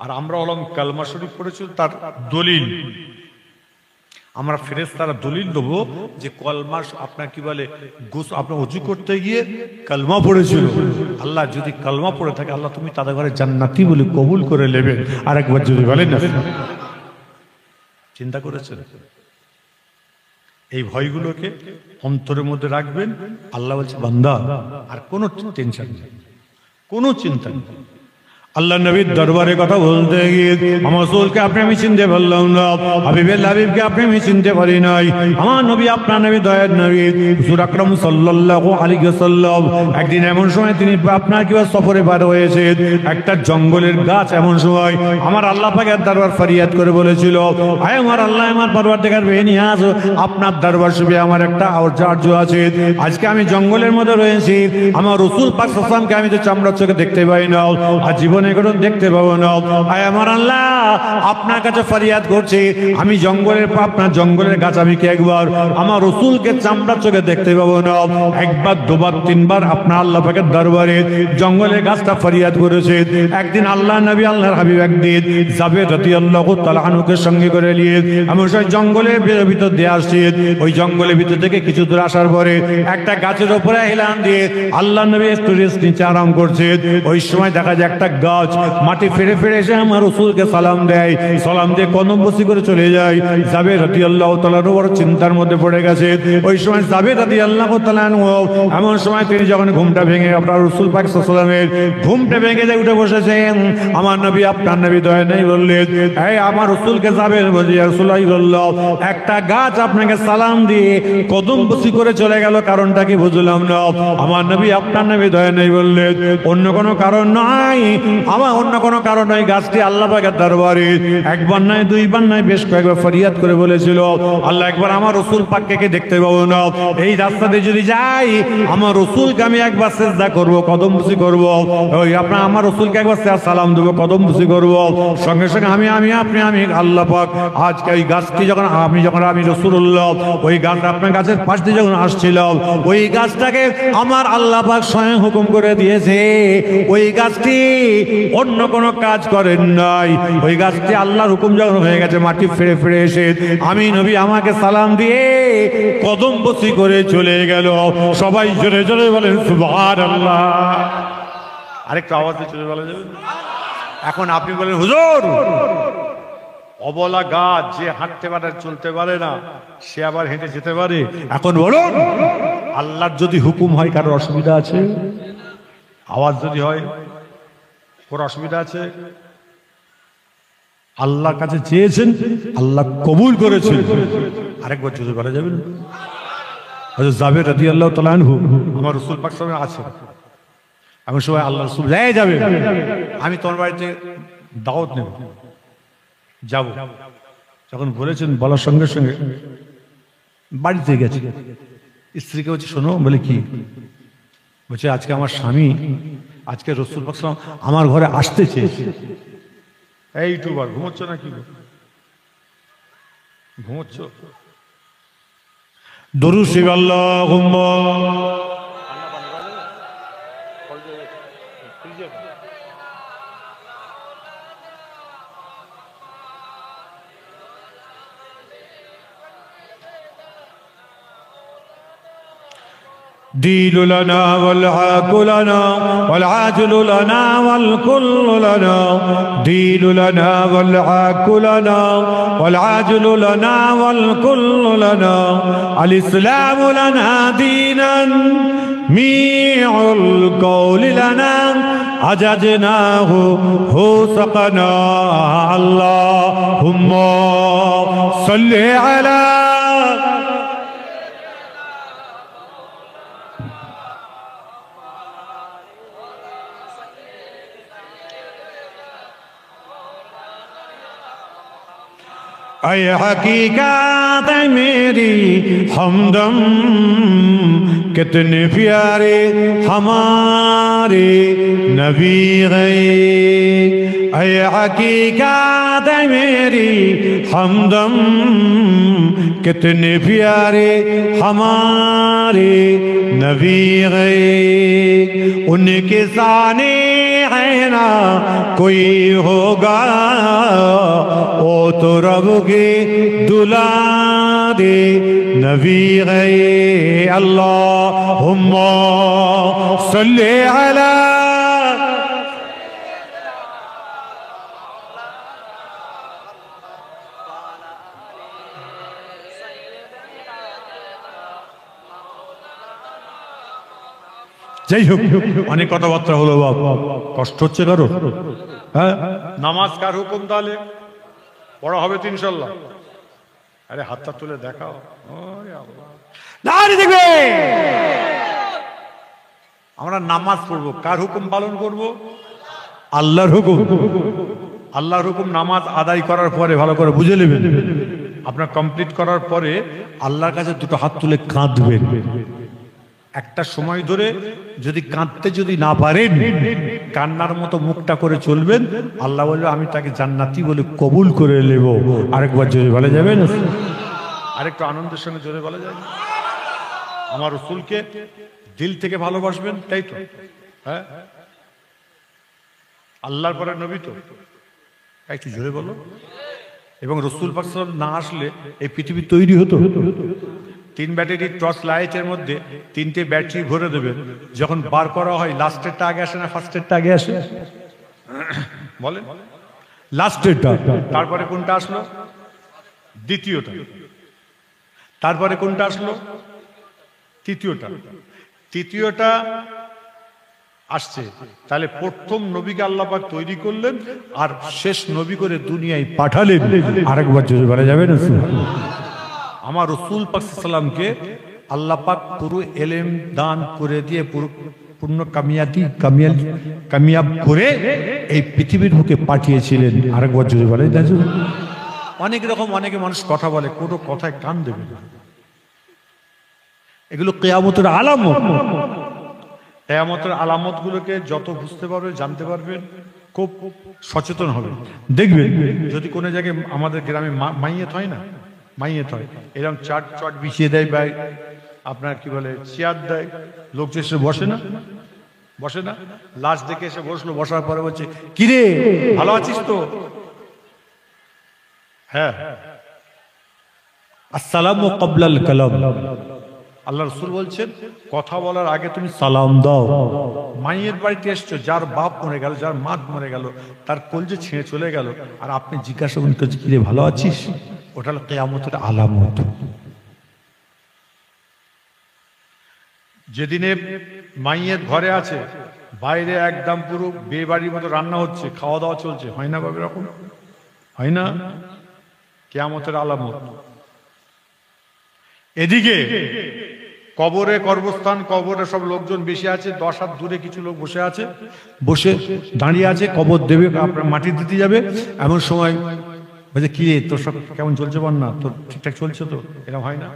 আর আমরা হলাম কালমা শরীফ পড়েছিল তার দলিল। আমরা ফেরেশতারা দলিল দেবো যে কলমা আপনার কি বলে আপনার ওযু করতে গিয়ে কালমা পড়েছিল। আল্লাহ যদি কালমা পড়ে থাকে আল্লাহ তুমি তাদের ঘরে জান্নাতি বলে কবুল করে নেবেন। আরেকবার যদি বলেন না, চিন্তা করেছেন? এই ভয়গুলোকে অন্তরের মধ্যে রাখবেন। আল্লাহ বলছে বান্দা আর কোনো টেনশন নেই, কোনো চিন্তা নেই। আল্লাহ নবীর দরবারে কথা বলতে গিয়ে আমার রাসূলকে আপনি আমি চিনতে পারলাম না, হাবিবের হাবিবকে আপনি আমি চিনতে পারি নাই। আমার নবী আপনার নবী দয়ার নবী হুজুর আকরাম সাল্লাল্লাহু আলাইহি ওয়াসাল্লাম একদিন এমন সময় তিনি আপনার কিবা সফরে বার হয়েছে, একটা জঙ্গলের গাছ এমন সময় আমার আল্লাহ পাকের দরবার ফরিয়াদ করে বলেছিল, আয় আমার আল্লাহ আমার পরওয়ারদিগার বেনিয়াজ, আপনার দরবার শুবে আমার একটা আর্য আছে। আজকে আমি জঙ্গলের মধ্যে রয়েছি, আমার রাসূল পাক সাল্লাল্লাহু আলাইহি ওয়াসাল্লামকে আমি তো চামড়ার চোখে দেখতে পাই না, আর জীবনে কোনো দেখতে পাবো না। আয় আমার আল্লাহ আপনার কাছে ফরিয়াদ করছি, আমি আপনার জঙ্গলের গাছ আমি কি একবার আমার রাসূলকে চামড়ার চোখে দেখতে পাবো না? একবার দুবার তিনবার আপনার আল্লাহ পাকের দরবারে জঙ্গলের গাছটা ফরিয়াদ করেছে। একদিন আল্লাহ নবী আল্লাহর হাবিব একদিন জাবের রাদিয়াল্লাহু তাআলা আনহুকে সঙ্গে করে নিয়ে আমি ওই জঙ্গলের ভিতর দিয়ে আসছি। ওই জঙ্গলের ভিতর থেকে কিছু দূর আসার পরে একটা গাছের উপরে হেলান দিয়ে আল্লাহ নবী একটু রেস্ট নিচে আরাম করছে। ওই সময় দেখা যায় একটা গাছ মাটি ফেরে ফেরে এসে আমার রাসূলকে সালাম দেয়, সালাম দিয়ে কদম বসি করে চলে যায়। জাবের রাদিয়াল্লাহু তাআলা বড় চিন্তার মধ্যে পড়ে গেছে। ওই সময় জাবের রাদিয়াল্লাহু তাআলা এমন সময় তিনি যখন ঘুমটা ভেঙে আপনার রাসূল পাক সাল্লাল্লাহু আলাইহি ওয়াসাল্লামের ঘুমটা ভেঙে যায়, উঠে বসেছেন। আমার নবী আপনার নবী দয়া নেই বললেন, এই আমার রাসূলকে জাবের বলি ইয়া রাসূলুল্লাহ একটা গাছ আপনাকে সালাম দিয়ে কদম বসি করে চলে গেল, কারণটা কি বুঝলাম না। আমার নবী আপনার নবী দয়া নেই বললেন, অন্য কোনো কারণ নয়, আমার অন্য কোনো কারণ নয়, গাছটি আল্লাহ পাকের দরবারে একবার নয় দুইবার নয় বেশ কয়েকবার ফরিয়াদ করে বলেছিল, আল্লাহ একবার আমার রাসূল পাককে দেখতে পাবো না, এই রাস্তাতে যদি যাই আমার রাসূলকে আমি একবার সিজদা করব, কদম বসি করব, ওই আপনার আমার রাসূলকে একবার সালাম দেব, কদম বসি করব, সঙ্গে সঙ্গে আমি আল্লাহ পাক আজকে ওই গাছটি যখন আমি রাসূলুল্লাহ ওই গাছ আপনার গাছের পাশ দিয়ে যখন আসছিলাম, ওই গাছটাকে আমার আল্লাহ পাক স্বয়ং হুকুম করে দিয়েছে, ওই গাছটি অন্য কোনো কাজ করেন নাই, ওই গাছটি আল্লাহর হুকুম যখন হয়ে গেছে মাটি ফিরে ফিরে এসে আমি নবী আমাকে সালাম দিয়ে কদম বসি করে চলে গেল। সবাই জোরে জোরে বলেন সুবহানাল্লাহ। আরেকটু আওয়াজে চলে বলা যাবে? এখন আপনি বলেন হুজুর অবলা গাছ যে হাঁটতে পারে চলতে পারে না সে আবার হেঁটে যেতে পারে, এখন বলুন আল্লাহর যদি হুকুম হয় কারোর অসুবিধা আছে? আওয়াজ যদি হয় ওর অসুবিধা আছে? আল্লাহর কাছে চেয়েছেন, আল্লাহ কবুল করেছেন, আরেকবার যদি বলা যাবে না? হযরত জাবের রাদিয়াল্লাহু তাআলা আনহু আমার রাসূল পাক সাল্লাল্লাহু আলাইহি ওয়াসাল্লাম আছে, এমন সময় আল্লাহ রাসূল যাবে, আমি তোমার বাড়িতে দাওয়াত নেব, যাব, যখন বলেছেন বলার সঙ্গে সঙ্গে বাড়িতে গেছে, স্ত্রীকে বলছে শোনো, বলে কি? বলছে আজকে আমার স্বামী আজকে রাসূল পাক সাল্লাল্লাহু আলাইহি ওয়াসাল্লাম আমার ঘরে আসতে চেয়েছে। এইটু বার ঘুমোচ্ছ না কি ঘুমোচ্ছ? দরুদ শরীফ আল্লাহুম্মা دين لنا والعاق لنا والعاجل لنا والكل لنا، دين لنا والعاق لنا والعاجل لنا والكل لنا، الإسلام لنا دينا ميع القول لنا أججناه هو سقنا، اللهم صل على ऐ हकीकत मेरी हमदम कितने प्यारे हमारे नबी गए, ऐ हकीकत मेरी हमदम कितने प्यारे हमारे नबी गए, उनके साने है ना कोई होगा, ओ तो रब के दुलारे नबी गए, अल्लाहुम्मा सल्ली अला যাই হোক, অনেক কথাবার্তা হলো বাবা, কষ্ট হচ্ছে কারো? হ্যাঁ, নামাজ কার হুকুম তাহলে? পড়া হবে তো ইনশাল্লাহ? আরে হাতটা তুলে দেখাও। দেখবে আমরা নামাজ পড়বো, কার হুকুম পালন করব? আল্লাহর হুকুম। আল্লাহর হুকুম নামাজ আদায় করার পরে ভালো করে বুঝে নেবেন, আপনার কমপ্লিট করার পরে আল্লাহর কাছে দুটো হাত তুলে কাঁদবেন। একটা সময় ধরে যদি কাঁদতে যদি না পারেন, কান্নার মতো মুখটা করে চলবেন, আল্লাহ বলবে আমি তাকে জান্নাতি বলে কবুল করে নেব। আরেকবার জোরে বলা যাবে না? আরেকটু আনন্দের সঙ্গে জোরে বলা যায়? আমার রাসূলকে দিল থেকে ভালোবাসবেন, তাই তো? হ্যাঁ, আল্লাহর পরে নবী তো, একটু জোরে বলো। এবং রাসূল পাক সাল্লাল্লাহু আলাইহি ওয়াসাল্লাম না আসলে এই পৃথিবী তৈরি হতো? 3 ব্যাটারি টর্চ লাইটের মধ্যে 3টে ব্যাটারি ভরে দেবেন, যখন বার করা হয় লাস্টেরটা আগে আসে না ফার্স্টেরটা আগে আসে? বলেন, লাস্টেরটা। তারপরে কোনটা আসলো? দ্বিতীয়টা। তারপরে কোনটা আসলো? তৃতীয়টা। তৃতীয়টা আসছে। তাহলে প্রথম নবীকে আল্লাহ পাক তৈরি করলেন আর শেষ নবী করে দুনিয়ায় পাঠালেন। আরেকবার জোরে বলা যাবে না? আমার রাসূল পাক সাল্লাল্লাহু আলাইহি ওয়াসাল্লামকে আল্লাহ পাক পুরো ইলম দান করে দিয়ে পূর্ণ কামিয়াব করে এই পৃথিবীর বুকে পাঠিয়েছিলেন। আরেকবার জোরে বলা যায়? অনেক রকম অনেকে মানুষ কথা বলে, কোনো কথায় কান দেবে না। এগুলো কিয়ামতের আলামত। কিয়ামতের আলামত গুলোকে যত বুঝতে পারবে, জানতে পারবেন, খুব সচেতন হবে। দেখবেন যদি কোনো জায়গায় আমাদের গ্রামে মাইয়েত হয় না, মাইয়েত হয়, এরকম চট বিছিয়ে দেয় বা আপনার কি বলে চেয়ার দেয়, লোক এসে বসে না, বসে না, লাশ দেখে এসে বসলো, বসার পরে বলছে কিরে ভালো আছিস তো? হ্যাঁ, আসসালামু ক্বাবলাল কালাম। আল্লাহ রাসূল বলছেন কথা বলার আগে তুমি সালাম দাও। মায়ের বাড়িতে এসছো, যার বাপ মরে গেল, যার মা মরে গেল, তার কলজে ছিঁড়ে চলে গেল, আর আপনি জিজ্ঞাসা করছেন কিরে ভালো আছিস? ওটা হলো কিয়ামতের আলামত। যেদিনে মাইয়ের ঘরে আছে, বাইরে একদম পুরো বিয়ে বাড়ির মতো রান্না হচ্ছে, খাওয়া দাওয়া চলছে, হয় না বাবা? এরকম হয় না? কিয়ামতের আলামত। এদিকে কবরে, কবরস্থান, কবরে সব লোকজন বেশি আছে, 10 হাত দূরে কিছু লোক বসে আছে, বসে দাঁড়িয়ে আছে, কবর দেবে, আপনার মাটি দিতে যাবে। এমন সময় বলছে কি রে তোর সব কেমন চলছে বল না, তোর ঠিকঠাক চলছে তো? এরকম হয় না?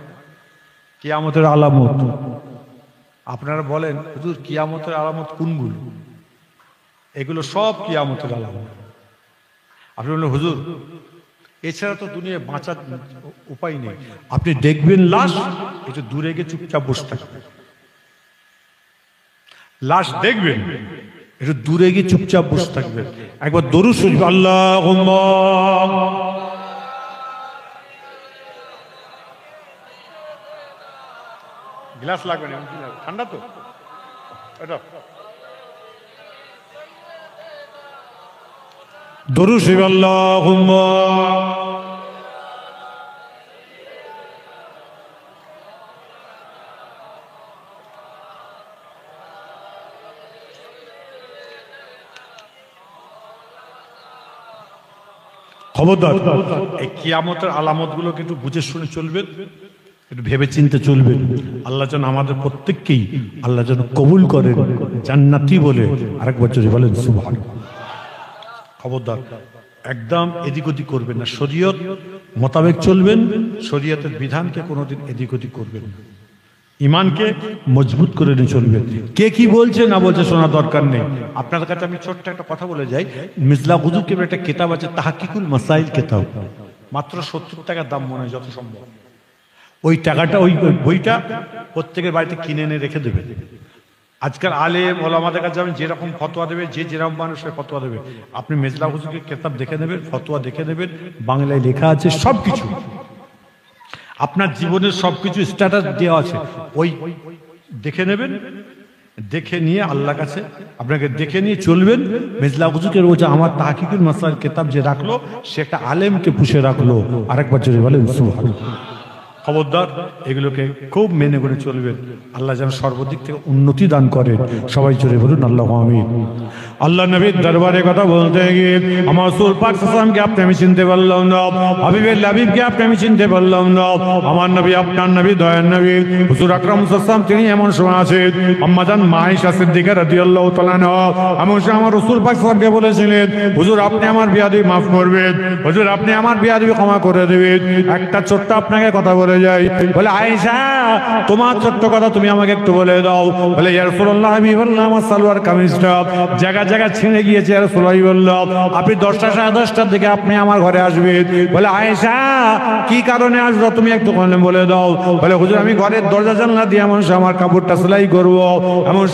কিয়ামতের আলামত। আপনারা বলেন হুজুর কিয়ামতের আলামত কোনগুলো? এগুলো সব কিয়ামতের আলামত। আপনি বললেন হুজুর এছাড়া তো দুনিয়ায় বাঁচার উপায় নেই। আপনি দেখবেন লাশ, একটু দূরে গিয়ে চুপচাপ বসে থাকবেন। লাশ দেখবেন, একটু দূরে গিয়ে চুপচাপ বসে থাকবেন। একবার দরুদ শরীফ আল্লাহুম্মা। গ্লাস লাগবে না, ঠান্ডা তো এটা। দরুদ শরীফ আল্লাহুম্মা। খবরদার এই কিয়ামতের আলামত গুলো কিন্তু বুঝে শুনে চলবেন, একটু ভেবে চিন্তে চলবেন। আল্লাহ যেন আমাদের প্রত্যেককেই আল্লাহ যেন কবুল করেন জান্নাতি বলে। আরেকবার যদি বলেন সুবহানাল্লাহ। খবরদার একদম এদিক ওদিক করবেন না, শরীয়ত মোতাবেক চলবেন, শরীয়তের বিধানকে কোনোদিন এদিক ওদিক করবেন না, ইমানকে মজবুত করে নিয়ে চলবেন। কে কি বলছে না বলছে শোনার দরকার নেই। আপনার কাছে আমি ছোট্ট একটা কথা বলে যাই, মিসলা হুজুরকে একটা কিতাব আছে তাহকিকুল মাসাইল কিতাব, মাত্র 70 টাকা দাম মনে হয় যত সম্ভব। ওই টাকাটা ওই বইটা প্রত্যেকের বাড়িতে কিনে এনে রেখে দেবে। আজকাল আলেম ওলামাদের কাছে যাবেন, যেরকম ফতোয়া দেবে, যে যেরকম মানুষের ফতোয়া দেবে, আপনি মিসলা হুজুরকে কিতাব দেখে নেবেন, ফতোয়া দেখে নেবেন, বাংলায় লেখা আছে সবকিছু, আপনার জীবনের সবকিছু স্ট্যাটাস দেওয়া আছে, ওই দেখে নেবেন। দেখে নিয়ে আল্লাহর কাছে আপনাকে দেখে নিয়ে চলবেন। মিসলা হুজুরকে রোজা আমার তাহকিকুল মাসাইল কিতাব যে রাখলো, সে একটা আলেমকে পুষে রাখলো। আরেকবার জোরে বলেন সুবহানাল্লাহ। খবরদার এগুলোকে খুব মেনে করে চলবেন। আল্লাহ যেন সর্বদিক থেকে উন্নতি দান করে। সবাই জোরে বলুন আল্লাহ আমিন। আল্লাহ নবীর দরবারে কথা বলতে গিয়ে আমার রাসূল পাক সাল্লাল্লাহু আলাইহি ওয়াসাল্লামকে আপনি আমি চিনতে পারলাম না, হাবিবের হাবিবকে আপনি আমি চিনতে পারলাম না। আমার নবী, আপনার নবী, দয়ার নবী হুজুর আকরাম সাল্লাল্লাহু আলাইহি ওয়াসাল্লাম তিনি এমন সময় আছেন, আম্মা জান আয়েশা সিদ্দিকা রাদিয়াল্লাহু তাআলা আনহা এমন সময় আমার রাসূল পাক সাল্লাল্লাহু আলাইহি ওয়াসাল্লামকে বলেছিলেন, হুজুর আপনি আমার বিয়াদবি মাফ করবেন, হুজুর আপনি আমার বিয়াদবি ক্ষমা করে দেবেন। একটা ছোট্ট আপনাকে কথা বলে যাই, বলে আয়েশা তোমার ছোট্ট কথা তুমি আমাকে একটু বলে দাও। বলে ইয়া রাসূলুল্লাহ, আমি বললাম আমার সালোয়ার কামিজটা জায়গা জায়গা ছিঁড়ে গিয়েছে। ইয়া রাসূলুল্লাহ বললাম আপনি 10টা সাড়ে 10টার দিকে আপনি আমার ঘরে আসবেন। বলে আয়েশা কি কারণে আসবো তুমি একটু বলে দাও। বলে হুজুর আমি ঘরের দরজা জানলা দিয়ে এমন আমার কাপড়টা সেলাই করবো, এমন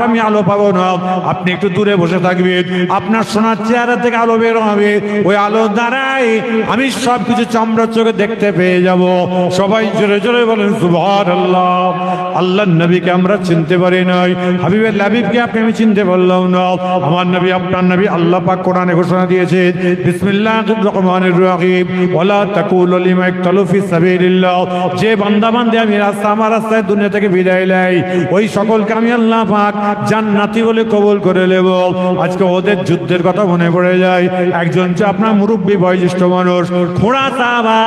আমি আলো পাবো না, আপনি একটু দূরে বসে থাকবেন, আপনার সোনার চেহারা থেকে আলো বের হবে, ওই আলো দ্বারাই আমি সবকিছু চামড়ার চোখে দেখতে পেয়ে যাব। সবাই জোরে জোরে বলেন সুবহানাল্লাহ। আল্লাহর নবীকে আমরা চিনতে পারি নাই, হাবিবের হাবিবকে আপনি আমি চিনতে পারলাম না। আমার নবী, আপনার নবী, আল্লাহ পাক কোরআনে ঘোষণা দিয়েছে বিসমিল্লাহির রহমানির রহিম ওয়ালা তাকুলু লিমা ইকতালু ফি সাবিলিল্লাহ। যে বান্দা বান্দী আমি আমার রাস্তায় দুনিয়া থেকে বিদায় নেই, ওই সকলকে আমি আল্লাহ পাক জান্নাতি বলে কবুল করে নেব। আজকে ওদের যুদ্ধের কথা মনে পড়ে যায়। একজন যে আপনার মুরব্বী বয়োজ্যেষ্ঠ মানুষ খোঁড়া সাহাবা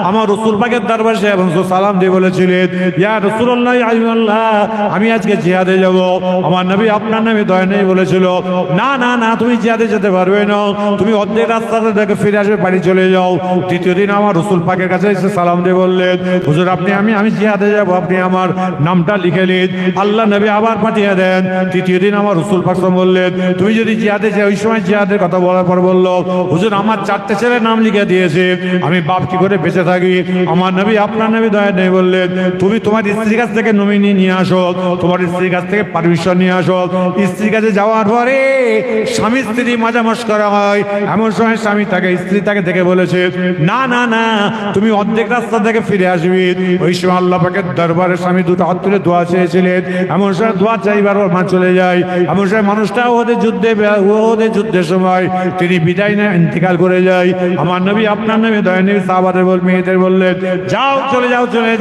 আমার রাসূল পাকের দরবারে এসে এবং সালাম দিয়ে বলেছিলেন, ইয়া রাসূলুল্লাহ আইয়ুল্লাহ আমি আজকে জিহাদে যাব। আমার নবী, আপনার নবী দয়া নেই বলেছিল, না না না তুমি জিহাদে যেতে পারবে না, তুমি অর্ধেক রাস্তাতে দেখে ফিরে আসবে, বাড়ি চলে যাও। দ্বিতীয় দিন আমার রাসূল পাকের কাছে এসে সালাম দিয়ে বললেন, হুজুর আপনি আমি জিহাদে যাব, আপনি আমার নামটা লিখে নিন। আল্লাহ নবী আবার পাঠিয়ে দেন। তৃতীয় দিন আমার রাসূল পাক বললেন, তুমি যদি জিহাদে যাও, ওই সময় জিহাদের কথা বলার পর বলল, হুজুর আমার 4টে ছেলের নাম লিখে দিয়েছে, আমি বাপ কি করে বেঁচে থাকি। আমার নবী, আপনার নবী দয়া নেই বললেন, তুমি তোমার স্ত্রীর কাছ থেকে নমিনি নিয়ে আসো, তোমার স্ত্রীর কাছ থেকে পারমিশন নিয়ে আসো। স্ত্রীর কাছে যাওয়ার পরে স্বামী স্ত্রী মাঝামাস করা হয়, এমন সময় স্ত্রী তাকে দেখে বলেছে, না না না তুমি অর্ধেক রাস্তা থেকে ফিরে আসবি। ওই সময় আল্লাহ পাকের দরবারে স্বামী দুটো হাত তুলে দোয়া চেয়েছিলেন, এমন সময় দোয়া চাইবার মা চলে যায়। এমন সময় মানুষটা ওদের যুদ্ধের সময় তিনি বিদায় নেয়, ইন্তেকাল করে যায়। আমার নবী, আপনার নবী দয়া নবী সাহাবাদের মেয়েদের বললেন, যাও চলে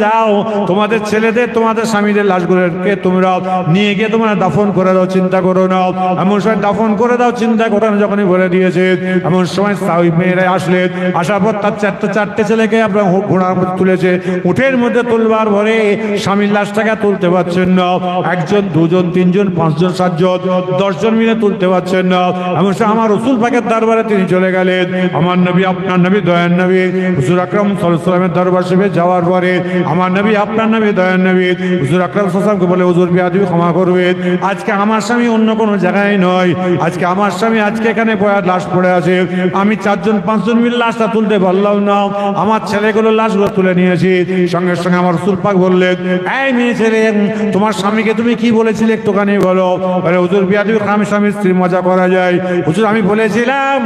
যাও, তোমাদের ছেলেদের তোমাদের স্বামীদের লাশগুলোকে তোমরা নিয়ে গিয়ে তোমরা দাফন করে দাও, চিন্তা করো না। এমন সময় দাফন করে দাও, চিন্তা করো না যখনই বলে দিয়েছে, এমন সময় মেয়েরা আসলেন। আসার পর তার 4টে ছেলেকে আপনার ঘোড়ার মধ্যে তুলেছে, উঠের মধ্যে তুলবার পরে স্বামীর লাশটাকে তুলতে পারছেন না। 1 জন 2 জন 3 জন 5 জন 7 জন 10 জন মিলে তুলতে পারছেন না। এমন সময় আমার রাসূল পাকের দরবারে তিনি চলে গেলেন। আমার নবী, আপনার নবী, দয়ার নবী হুজুর আকরাম সাল্লাল্লাহু আলাইহি ওয়াসাল্লামের দরবার শরীফে যাওয়ার পরে আমার নবী, আপনার নবী, দয়ার নবী হুজুর আকরাম সাল্লাল্লাহু আলাইহি ওয়াসাল্লামকে বলে, হুজুর বিয়াদবি ক্ষমা করবেন, আজকে আমার স্বামী অন্য কোনো জায়গায় নয়, আজকে আমার স্বামী আজকে এখানে লাশ পড়ে আছে, আমি 4 জন 5 জন মিলে লাশটা তুলতে পারলাম না, আমার ছেলেগুলো লাশগুলো তুলে নিয়েছি। সঙ্গে সঙ্গে আমার রাসূল পাক বললেন, এই মেয়ে ছেলে, তোমার স্বামীকে তুমি কি বলেছিলে একটুখানি বলো। বলে হুজুর বিয়াদবি আমি স্বামী স্ত্রী মজা করা যায়। হুজুর আমি বলেছিলাম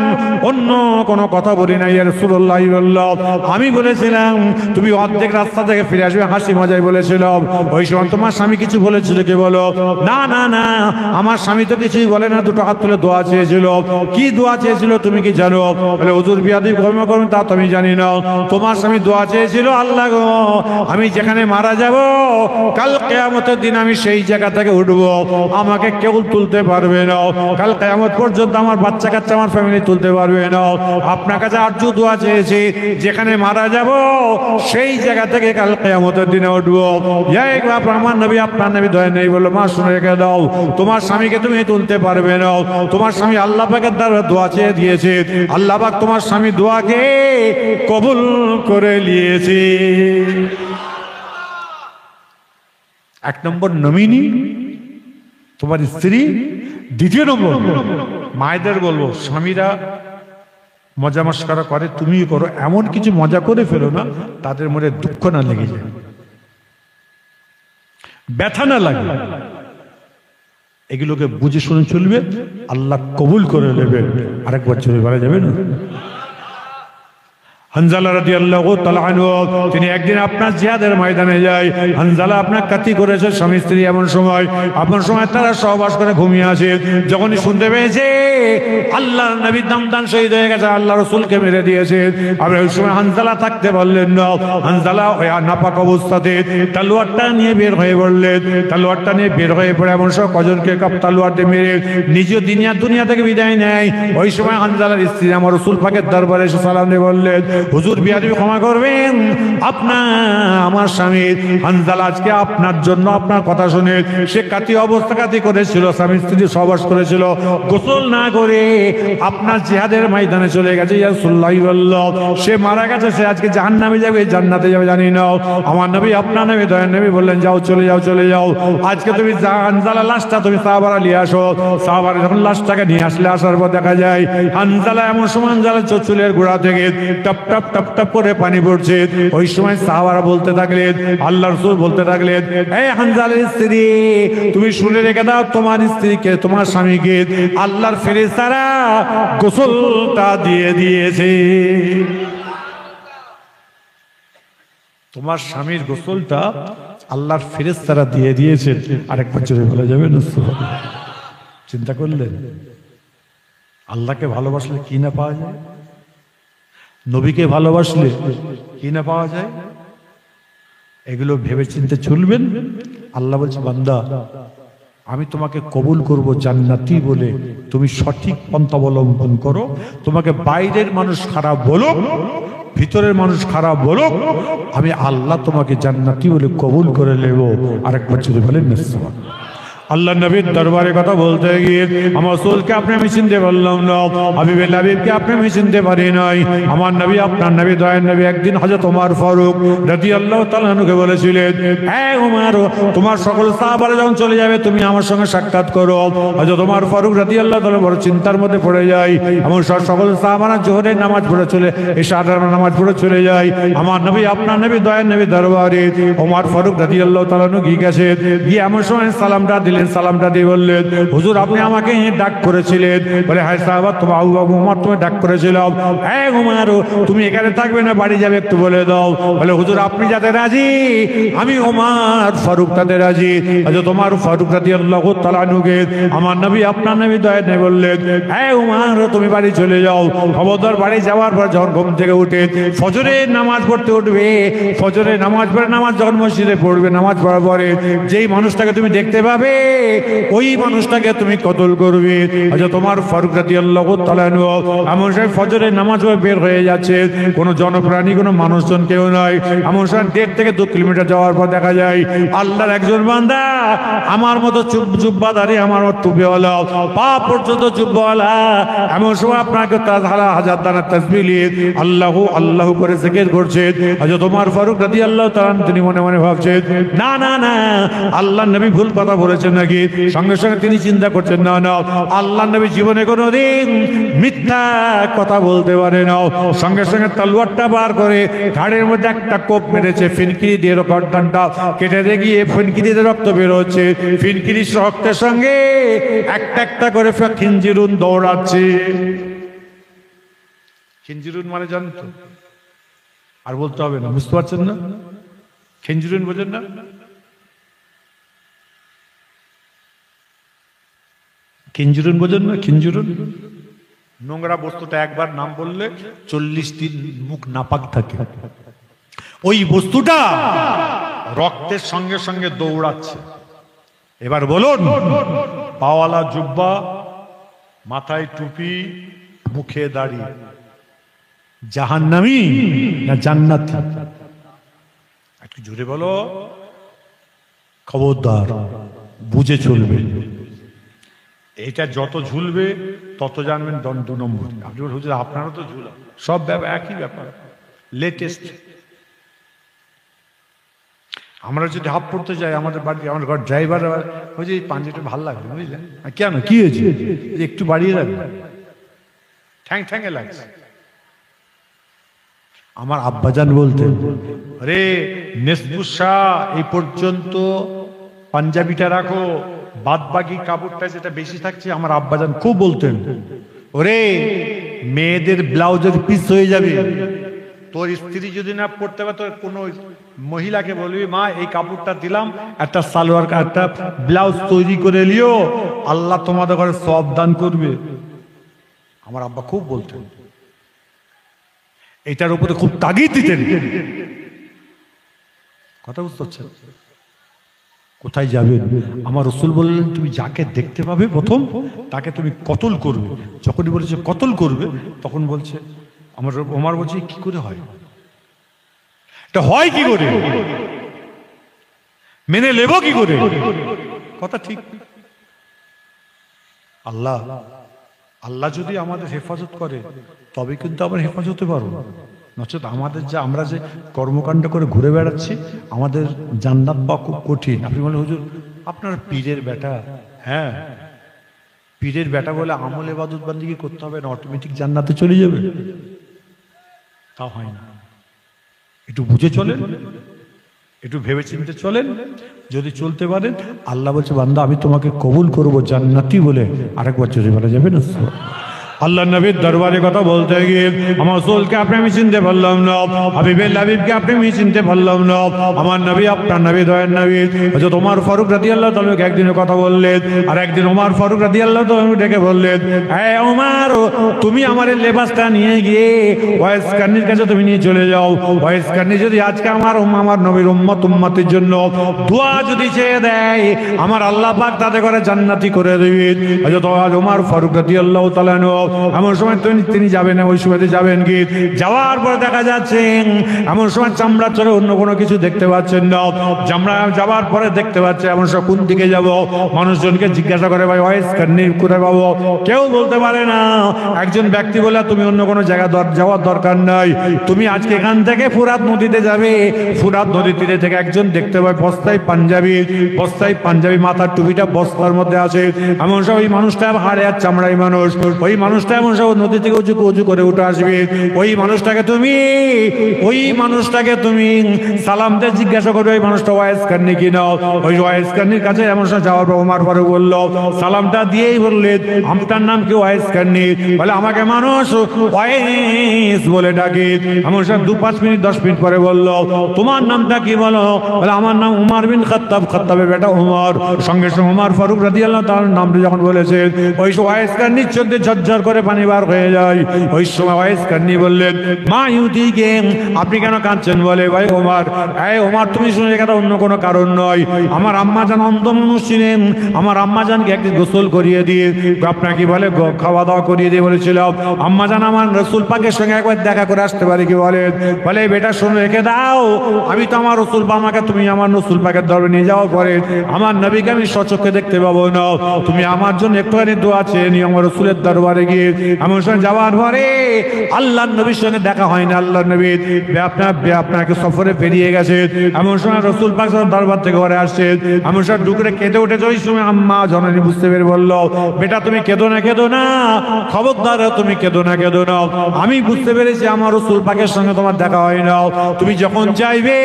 অন্য কোনো কথা বলি না, ইয়া রাসূলুল্লাহ বললাম, আমি বলেছিলাম তুমি অর্ধেক রাস্তা থেকে ফিরে আসবে, হাসি মজায় বলেছিলাম। ওই সময় তোমার স্বামী কিছু বলেছিল কি বলো। না না না আমার স্বামী তো কিছুই বলে না, দুটো হাত তুলে দোয়া চেয়েছিল। কি দোয়া চেয়েছিল তুমি কি জানো? বলে হুজুর বিয়াদবি ক্ষমা করুন, তা তো আমি জানি না। তোমার স্বামী দোয়া চেয়েছিল, আল্লাহ গো আমি যেখানে মারা যাব কাল কিয়ামতের দিন আমি সেই জায়গা থেকে উঠব, আমাকে কেউ তুলতে পারবে না, কাল কিয়ামত পর্যন্ত আমার বাচ্চা কাচ্চা আমার ফ্যামিলি তুলতে পারবে না। আপনার কাছে আরজু দোয়া চেয়েছি, যেখানে মারা যাব সেই জায়গা থেকে কাল কিয়ামতের দিনে উঠব। আমার নবী, আপনার নবী দয়া নেই বললো, মা শুনে রেখে দাও, তোমার স্বামীকে তুমি তুলতে পারবে না। তোমার স্বামী আল্লাহ পাকের দ্বারা দোয়া চেয়ে দিয়েছে, আল্লাহ পাক তোমার স্বামী দোয়াকে কবুল করে নিয়েছে। 1 নম্বর নমিনি তোমার স্ত্রী। 2 নম্বর মায়েদের বলবো, স্বামীরা মজা মস্করা করে, তুমিও করো, এমন কিছু মজা করে ফেলো না তাদের মনে দুঃখ না লেগে যায়, ব্যথা না লাগে। এগুলোকে বুঝে শুনে চলবে, আল্লাহ কবুল করে নেবেন। আরেকবার চলে বলা যাবে না। হানজালা রাদিয়াল্লাহু তাআলা আনহু তিনি একদিন আপনার জিহাদের ময়দানে যায়। হানজালা আপনার কাতি করেছে স্বামী স্ত্রী, এমন সময় তারা সহবাস করে ঘুমিয়ে আছে। যখনই শুনতে পেয়েছে আল্লাহর নবী দামদান শহীদ হয়ে গেছে, আল্লাহ রাসূলকে মেরে দিয়েছে, আর ওই সময় হানজালা থাকতে পারলেন না। হানজালা ওই নাপাক অবস্থাতে তলোয়ারটা নিয়ে বের হয়ে পড়লেন। তলোয়ারটা নিয়ে বের হয়ে পড়ে এমন সব কজনকে তলোয়ার দিয়ে মেরে নিজ দুনিয়া থেকে বিদায় নেয়। ওই সময় হানজালার স্ত্রী আমার রাসূল পাকের দরবারে এসে সালাম দিয়ে বললেন, হুজুর বিয়াদবি ক্ষমা করবেন, আমার স্বামী হানজালা আজকে আপনার জন্য আপনার কথা শুনে সে কাতি করেছিল, স্বামী স্ত্রী সহবাস করেছিল, গোসল না করে আপনার জিহাদের ময়দানে চলে গেছে। ইয়া রাসূলুল্লাহ বলল সে মারা গেছে, সে আজকে জাহান্নামে যাবে জান্নাতে যাবে জানি না। আমার নবী আপনার নবী দয়ার নবী বললেন, যাও চলে যাও, আজকে তুমি হানজালা লাশটা তুমি সাহাবারা নিয়ে আসো। সাহাবারা যখন লাশটাকে নিয়ে আসার পর দেখা যায় হানজালা এমন সময় হানজালা চুলের গোড়া থেকে টপ টপ টপ টপ করে পানি পড়ছে। ওই সময় সাহাবারা বলতে থাকলেন, আল্লাহর রাসূল বলতে থাকলেন, এই হানজালার স্ত্রী তুমি শুনে রেখে দাও, তোমার স্ত্রীকে তোমার স্বামীকে আল্লাহর ফেরেশতারা গোসলটা দিয়ে দিয়েছে। তোমার স্বামীর গোসলটা আল্লাহর ফেরেশতারা দিয়ে দিয়েছে। আরেকবার জোরে বলা যাবে না? চিন্তা করলেন আল্লাহকে ভালোবাসলে কি না পাওয়া যায়, নবীকে ভালোবাসলে কি না পাওয়া যায়। এগুলো ভেবে চিন্তে চলবেন। আল্লাহ বলছে, বান্দা আমি তোমাকে কবুল করব জান্নাতি বলে তুমি সঠিক পন্থা অবলম্বন করো। তোমাকে বাইরের মানুষ খারাপ বলো, ভিতরের মানুষ খারাপ বলো, আমি আল্লাহ তোমাকে জান্নাতি বলে কবুল করে নেব। আরেকবার যদি বলেন না আল্লাহ নবীর দরবারে কথা বলতে গিয়ে আমার রাসূলকে আমি চিনতে পারলাম না, হাবিবুল হাবিবকে আমি চিনতে পারি নাই। আমার নবী আপনার নবী দয়ার নবী একদিন হযরত ওমর ফারুক রাদিয়াল্লাহু তাআলা আনহুকে বলেছিলেন, হে ওমর তোমার সকল সাহাবারা যখন চলে যাবে তুমি আমার সঙ্গে সাক্ষাৎ করো। হযরত ওমর ফারুক রাদিয়াল্লাহু তাআলা বড় চিন্তার মধ্যে পড়ে যায়। এমন সকল সাহাবারা জোহরের নামাজ পড়ে চলে ইশারার নামাজ পড়ে চলে যায়। আমার নবী আপনার নবী দয়ার নবী দরবারে ওমর ফারুক রাদিয়াল্লাহু তাআলা আনহু গিয়ে এমন সময় সালামটা দিয়ে বললেন, হুজুর আপনি আমাকে ডাক করেছিলেন। বলে, হ্যাঁ সাহাবা তোমার আবু বকর ওমর তুমি ডাক করেছিলাম। হ্যাঁ ওমর তুমি এখানে থাকবে না বাড়ি যাবে একটু বলে দাও। বলে, হুজুর আপনি যাতে রাজি আমি ওমর ফারুক তাতে রাজি। হযরত ওমর ফারুক রাদিয়াল্লাহু তাআলা আনহুকে আমার নবী আপনার নবী দয়া নিয়ে বললেন, হ্যাঁ ওমর তুমি বাড়ি চলে যাও। খবরদার বাড়ি যাওয়ার পর যখন ঘুম থেকে উঠে ফজরের নামাজ পড়তে উঠবে, ফজরের নামাজ পড়ে নামাজ যখন মসজিদে পড়বে, নামাজ পড়ার পরে যেই মানুষটাকে তুমি দেখতে পাবে ওই মানুষটাকে তুমি কতল করবে। আচ্ছা তোমার ফারুক রাদিয়াল্লাহু তাআলা আনহু এমন সময় ফজরের নামাজ পড়ে বের হয়ে যাচ্ছে, কোনো জনপ্রাণী কোনো মানুষজন কেউ নয়। এমন সময় 1.5 থেকে 2 কিলোমিটার যাওয়ার পর দেখা যায় আল্লাহর একজন বান্দা আমার মতো জুব্বাধারী, আমার মতো টুপিওয়ালা, পা পর্যন্ত জুব্বাওয়ালা, এমন সময় আপনাকে হাজার দানা তাসবিহ নিয়ে আল্লাহু আল্লাহু করে জিকির করছে। আচ্ছা তোমার ফারুক রাদিয়াল্লাহু তাআলা তিনি মনে মনে ভাবছেন, না না না আল্লাহর নবী ভুল কথা বলেছেন নাকি। সঙ্গে সঙ্গে তিনি চিন্তা করছেন, না না আল্লাহর নবী জীবনে কোনোদিন মিথ্যা কথা বলতে পারে না। সঙ্গে সঙ্গে তলোয়ারটা বার করে ঘাড়ের মধ্যে একটা কোপ মেরেছে, ফিনকিরি দিয়ে গর্দানটা কেটে দিয়ে গিয়ে ফিনকিরিতে রক্ত বের হচ্ছে। ফিনকিরি রক্তের সঙ্গে একটা একটা করে খিঞ্জিরুন দৌড়াচ্ছে। খিঞ্জিরুন মানে জানেন তো, আর বলতে হবে না, বুঝতে পারছেন না? খিঞ্জিরুন বোঝেন না? খিঞ্জিরুন বোঝেন না? খিঞ্জিরুন নোংরা বস্তুটা একবার নাম বললে 40 দিন মুখ নাপাক থাকে। ওই বস্তুটা রক্তের সঙ্গে সঙ্গে দৌড়াচ্ছে। এবার বলুন, পাওয়ালা জুব্বা, মাথায় টুপি, মুখে দাড়ি, জাহান্নামী না জান্নাতি? একটু জোরে বলো, খবরদার বুঝে চলবে। এটা যত ঝুলবে তত জানবেন 2 নম্বর। আপনি বলছেন আপনারও তো ঝুলা, সব ব্যাপার একই ব্যাপার, লেটেস্ট। আমরা যদি হাফ পড়তে যাই, আমাদের বাড়ি আমার ঘর ড্রাইভার ওই যে পাঞ্জাবিটা ভালো লাগবে, বুঝলেন? কেন কি হয়েছে, একটু বাড়িয়ে রাখবে, ঠ্যাং ঠ্যাঙে লাগছে। আমার আব্বাজান বলতেন, রে নেসবুসা এই পর্যন্ত পাঞ্জাবিটা রাখো, বাদ বাকি কাপড়টা যেটা বেশি থাকছে। আমার আব্বাজান খুব বলতেন, ওরে মেয়েদের ব্লাউজের পিস হয়ে যাবে, তোর স্ত্রী যদি না পড়তে পারে, তোর কোনো মহিলাকে বলবি, মা এই কাপড়টা দিলাম, একটা সালোয়ার একটা ব্লাউজ তৈরি করে নিও, আল্লাহ তোমাদের ঘরে সব দান করবে। আমার আব্বা খুব বলতেন, এটার উপরে খুব তাগিদ দিতেন। কথা বুঝতে পারছেন? কোথায় যাবেন? আমার রসুল বললেন, তুমি যাকে দেখতে পাবে প্রথম তাকে তুমি কতল করবে। যখনই বলেছে কতল করবে, তখন বলছে আমার ওমর বলছে, কি করে হয় এটা? হয় কি করে? মেনে নেব কি করে? কথা ঠিক। আল্লাহ আল্লাহ যদি আমাদের হেফাজত করে তবে কিন্তু আমরা হেফাজত হতে পারবো, নচেত আমাদের যে আমরা যে কর্মকাণ্ড করে ঘুরে বেড়াচ্ছি, আমাদের জান্নাত পাওয়া খুব কঠিন। আপনি বলেন, হুজুর আপনার পীরের বেটা, হ্যাঁ পীরের বেটা বলে আমল ইবাদত বান্দিগি করতে হবে না, অটোমেটিক জান্নাতে চলে যাবে? তা হয় না। একটু বুঝে চলেন, একটু ভেবে চিন্তে চলেন। যদি চলতে পারেন, আল্লাহ বলছে, বান্দা আমি তোমাকে কবুল করবো জান্নাতি বলে। আরেকবার চলে বলা যাবে না? আল্লাহ নবীর দরবারে কথা বলতে গিয়ে আমার রাসূলকে আপনি আমি চিনতে পারলাম না, হাবিবের হাবিবকে আপনি আমি চিনতে পারলাম না। আমার নবী, আপনার নবী, দয়ার নবী হযরত ওমর ফারুক রাদিয়াল্লাহু তাআলা একদিন কথা বললেন, আর একদিন ওমর ফারুক রাদিয়াল্লাহু তাআলা ডেকে বললেন, হে ওমর, তুমি আমার লেবাসটা নিয়ে গিয়ে ওয়াইস কারনির কাছে তুমি নিয়ে চলে যাও। ওয়াইস কারনি যদি আজকে আমার নবীর উম্মতের জন্য দোয়া যদি চেয়ে দেয়, আমার আল্লাহ পাক তাদের করে জান্নাতি করে দিবেন। হযরত ওমর ফারুক রাদিয়াল্লাহু তাআলা এমন সময় তিনি যাবেন না, ওই সময়তে যাবেন কি, যাওয়ার পরে দেখা যাচ্ছে এমন সময় চামড়া চড়ে অন্য কোনো কিছু দেখতে পাচ্ছেন না। চামড়া যাওয়ার পরে দেখতে পাচ্ছে এমন সময় কোন দিকে যাব, মানুষজনকে জিজ্ঞাসা করে, ভাই ওয়াইস কারনি কোথায় পাবো? কেউ বলতে পারে না। একজন ব্যক্তি বলে, তুমি অন্য কোনো জায়গা যাওয়ার দরকার নাই, তুমি আজকে এখান থেকে ফুরাত নদীতে যাবে। ফুরাত নদীর তীরে থেকে একজন দেখতে পায় বস্তায় পাঞ্জাবি, মাথার টুপিটা বস্তার মধ্যে আছে। এমন সময় ওই মানুষটা হাড়ে আর চামড়াই মানুষ, ওই মানুষটা এমন সব নদী থেকে উঁচু করে উঠে আসবে। ওই মানুষটাকে তুমি সালাম দিয়ে জিজ্ঞাসা করবে, ওই মানুষটা ওয়াইস কারনি কিনা। ওই ওয়াইস কারনির কাছে এমন সময় যাওয়ার পর ওমর ফারুক বলল, সালামটা দিয়েই বললেন, আপনার নাম কি? ওয়াইস কারনি। বলে, আমাকে মানুষ ওয়াইস বলে ডাকে। এমন সময় 2-5 মিনিট 10 মিনিট পরে বলল, তোমার নামটা কি বলো? বলে, আমার নাম উমর বিন খাত্তাব, খাত্তাবের বেটা উমর। সঙ্গে সঙ্গে ওমর ফারুক রাদিয়াল্লাহু তাআলার নামটা যখন বলেছে, ওই ওয়াইস কারনির চোখ দিয়ে ঝরঝর করে পানি বার হয়ে যায়। ওই সময় ওয়াইস কারনি বললেন, মা ইউদিকে, আপনি কেন কাঁদছেন? বলে, ভাই ওমর, এই ওমর তুমি শুনে এটা অন্য কোনো কারণ নয়, আমার আম্মা জান অন্ধ মানুষ ছিলেন, আমার আম্মা জানকে একদিন গোসল করিয়ে দিয়ে আপনাকে বলে খাওয়া দাওয়া করিয়ে দিয়ে বলেছিল, আম্মা জান আমার রাসূল পাকের সঙ্গে একবার দেখা করে আসতে পারি কি? বলে বেটা শুনে রেখে দাও, আমি তো আমার রাসূল পাকে, তুমি আমার রাসূল পাকের দরবারে নিয়ে যাওয়ার পরে আমার নবীকে আমি সচক্ষে দেখতে পাবো না, তুমি আমার জন্য একটুখানি দোয়া চেয়ে নিও আমার রাসূলের দরবারে গিয়ে। এমন সময় যাওয়ার পরে আল্লাহর নবীর সঙ্গে দেখা হয় না। আল্লাহর নবী আপনাকে সফরে বেরিয়ে গেছে। এমন সময় রাসূল পাক দরবার থেকে ঘরে আসছে। এমন সময় ডুকরে কেঁদে উঠেছে। ওই সময় আম্মা জননী বুঝতে পেরে বলল, বেটা তুমি কেঁদো না, খবরদার তুমি কেঁদো না। আমি বুঝতে পেরেছি আমার রাসূল পাকের সঙ্গে তোমার দেখা হয় না। তুমি যখন চাইবে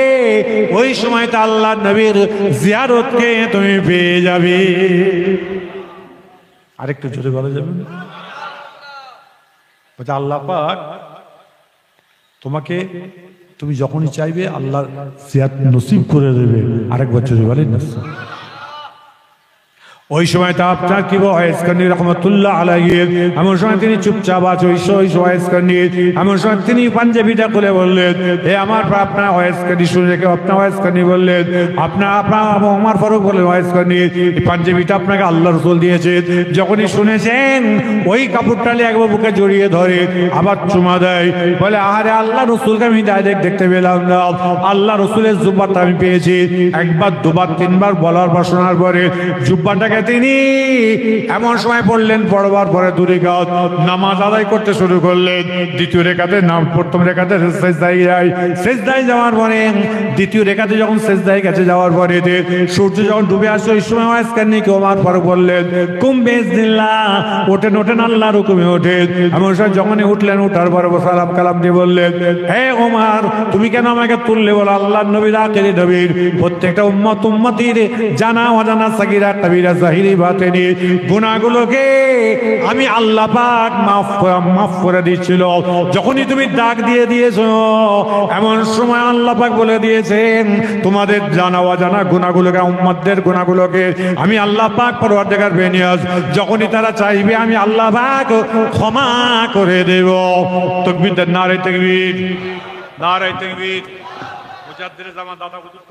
ওই সময়টা আল্লাহর নবীর জিয়ারতকে তুমি পেয়ে যাবে। আরেকটু জোরে বলা যাবে? আল্লাহ পাক তোমাকে, তুমি যখনই চাইবে আল্লাহ জিয়ারত নসিব করে দেবে। আরেকবার জোরে বলেন না। ওই সময় তা আপনার কি ওয়াইস কারনি রাহমাতুল্লাহ আলাইহি, এমন সময় তিনি চুপচাপ আছে। ওই ওয়াইস কারনি এমন সময় তিনি পাঞ্জাবিটা খুলে বললেন, হে আমার আপনার ওয়াইস কারনি, শুনে রেখে আপনার ওয়াইস কারনি বললেন, আপনার ওমর ফারুক বলে ওয়াইস কারনি, এই পাঞ্জাবিটা আপনাকে আল্লাহ রাসূল দিয়েছে। যখনই শুনেছেন ওই কাপড়টা নিয়ে একবার বুকে জড়িয়ে ধরে আবার চুমা দেয়, বলে, আরে আল্লাহ রাসূলকে আমি ডাইরেক্ট দেখতে পেলাম না, আল্লাহ রাসূলের জুব্বাটা আমি পেয়েছি। একবার, দুবার, তিনবার বলার পর শোনার পরে জুব্বাটাকে তিনি এমন সময় পড়লেন, পড়বার পরে দূরে গাত নামাজ আদায় করতে শুরু করলেন। দ্বিতীয় রেখাতে প্রথম রেখাতে সেজদায় যাওয়ার পরে, দ্বিতীয় রেখাতে যখন সেজদায় গেছে যাওয়ার পরে সূর্য যখন ডুবে আসে, ওই সময় ওয়াইস কারনিকে ওমর ফারুক বললেন, কুম বিইজনিল্লাহ, ওঠেন আল্লাহর হুকুমে ওঠেন। এমন সময় যখনই উঠলেন, উঠার পরে সালাম কালাম দিয়ে বললেন, হে ওমর তুমি কেন আমাকে তুললে? বলো, আল্লাহর নবীর আখেরি নবীর প্রত্যেকটা উম্মতির জানা অজানা সাগীরা কবিরা জাহিরি বাতেনি গুনাহগুলোকে আমি আল্লাহ পাক মাফ করে দিচ্ছিল। যখনই তুমি ডাক দিয়ে দিয়েছো এমন সময় আল্লাহ পাক বলে দিয়েছেন তোমাদের জানা অজানা গুনাহগুলোকে, উম্মতদের গুনাহগুলোকে আমি আল্লাহ পাক পরওয়ারদিগার বেনিয়াজ যখনই তারা চাইবে আমি আল্লাহ পাক ক্ষমা করে দেব। তাকবীর দেন, নারে তাকবীর, নারে তাকবীর। মুজাদ্দিদ জামান দাদা হুজুর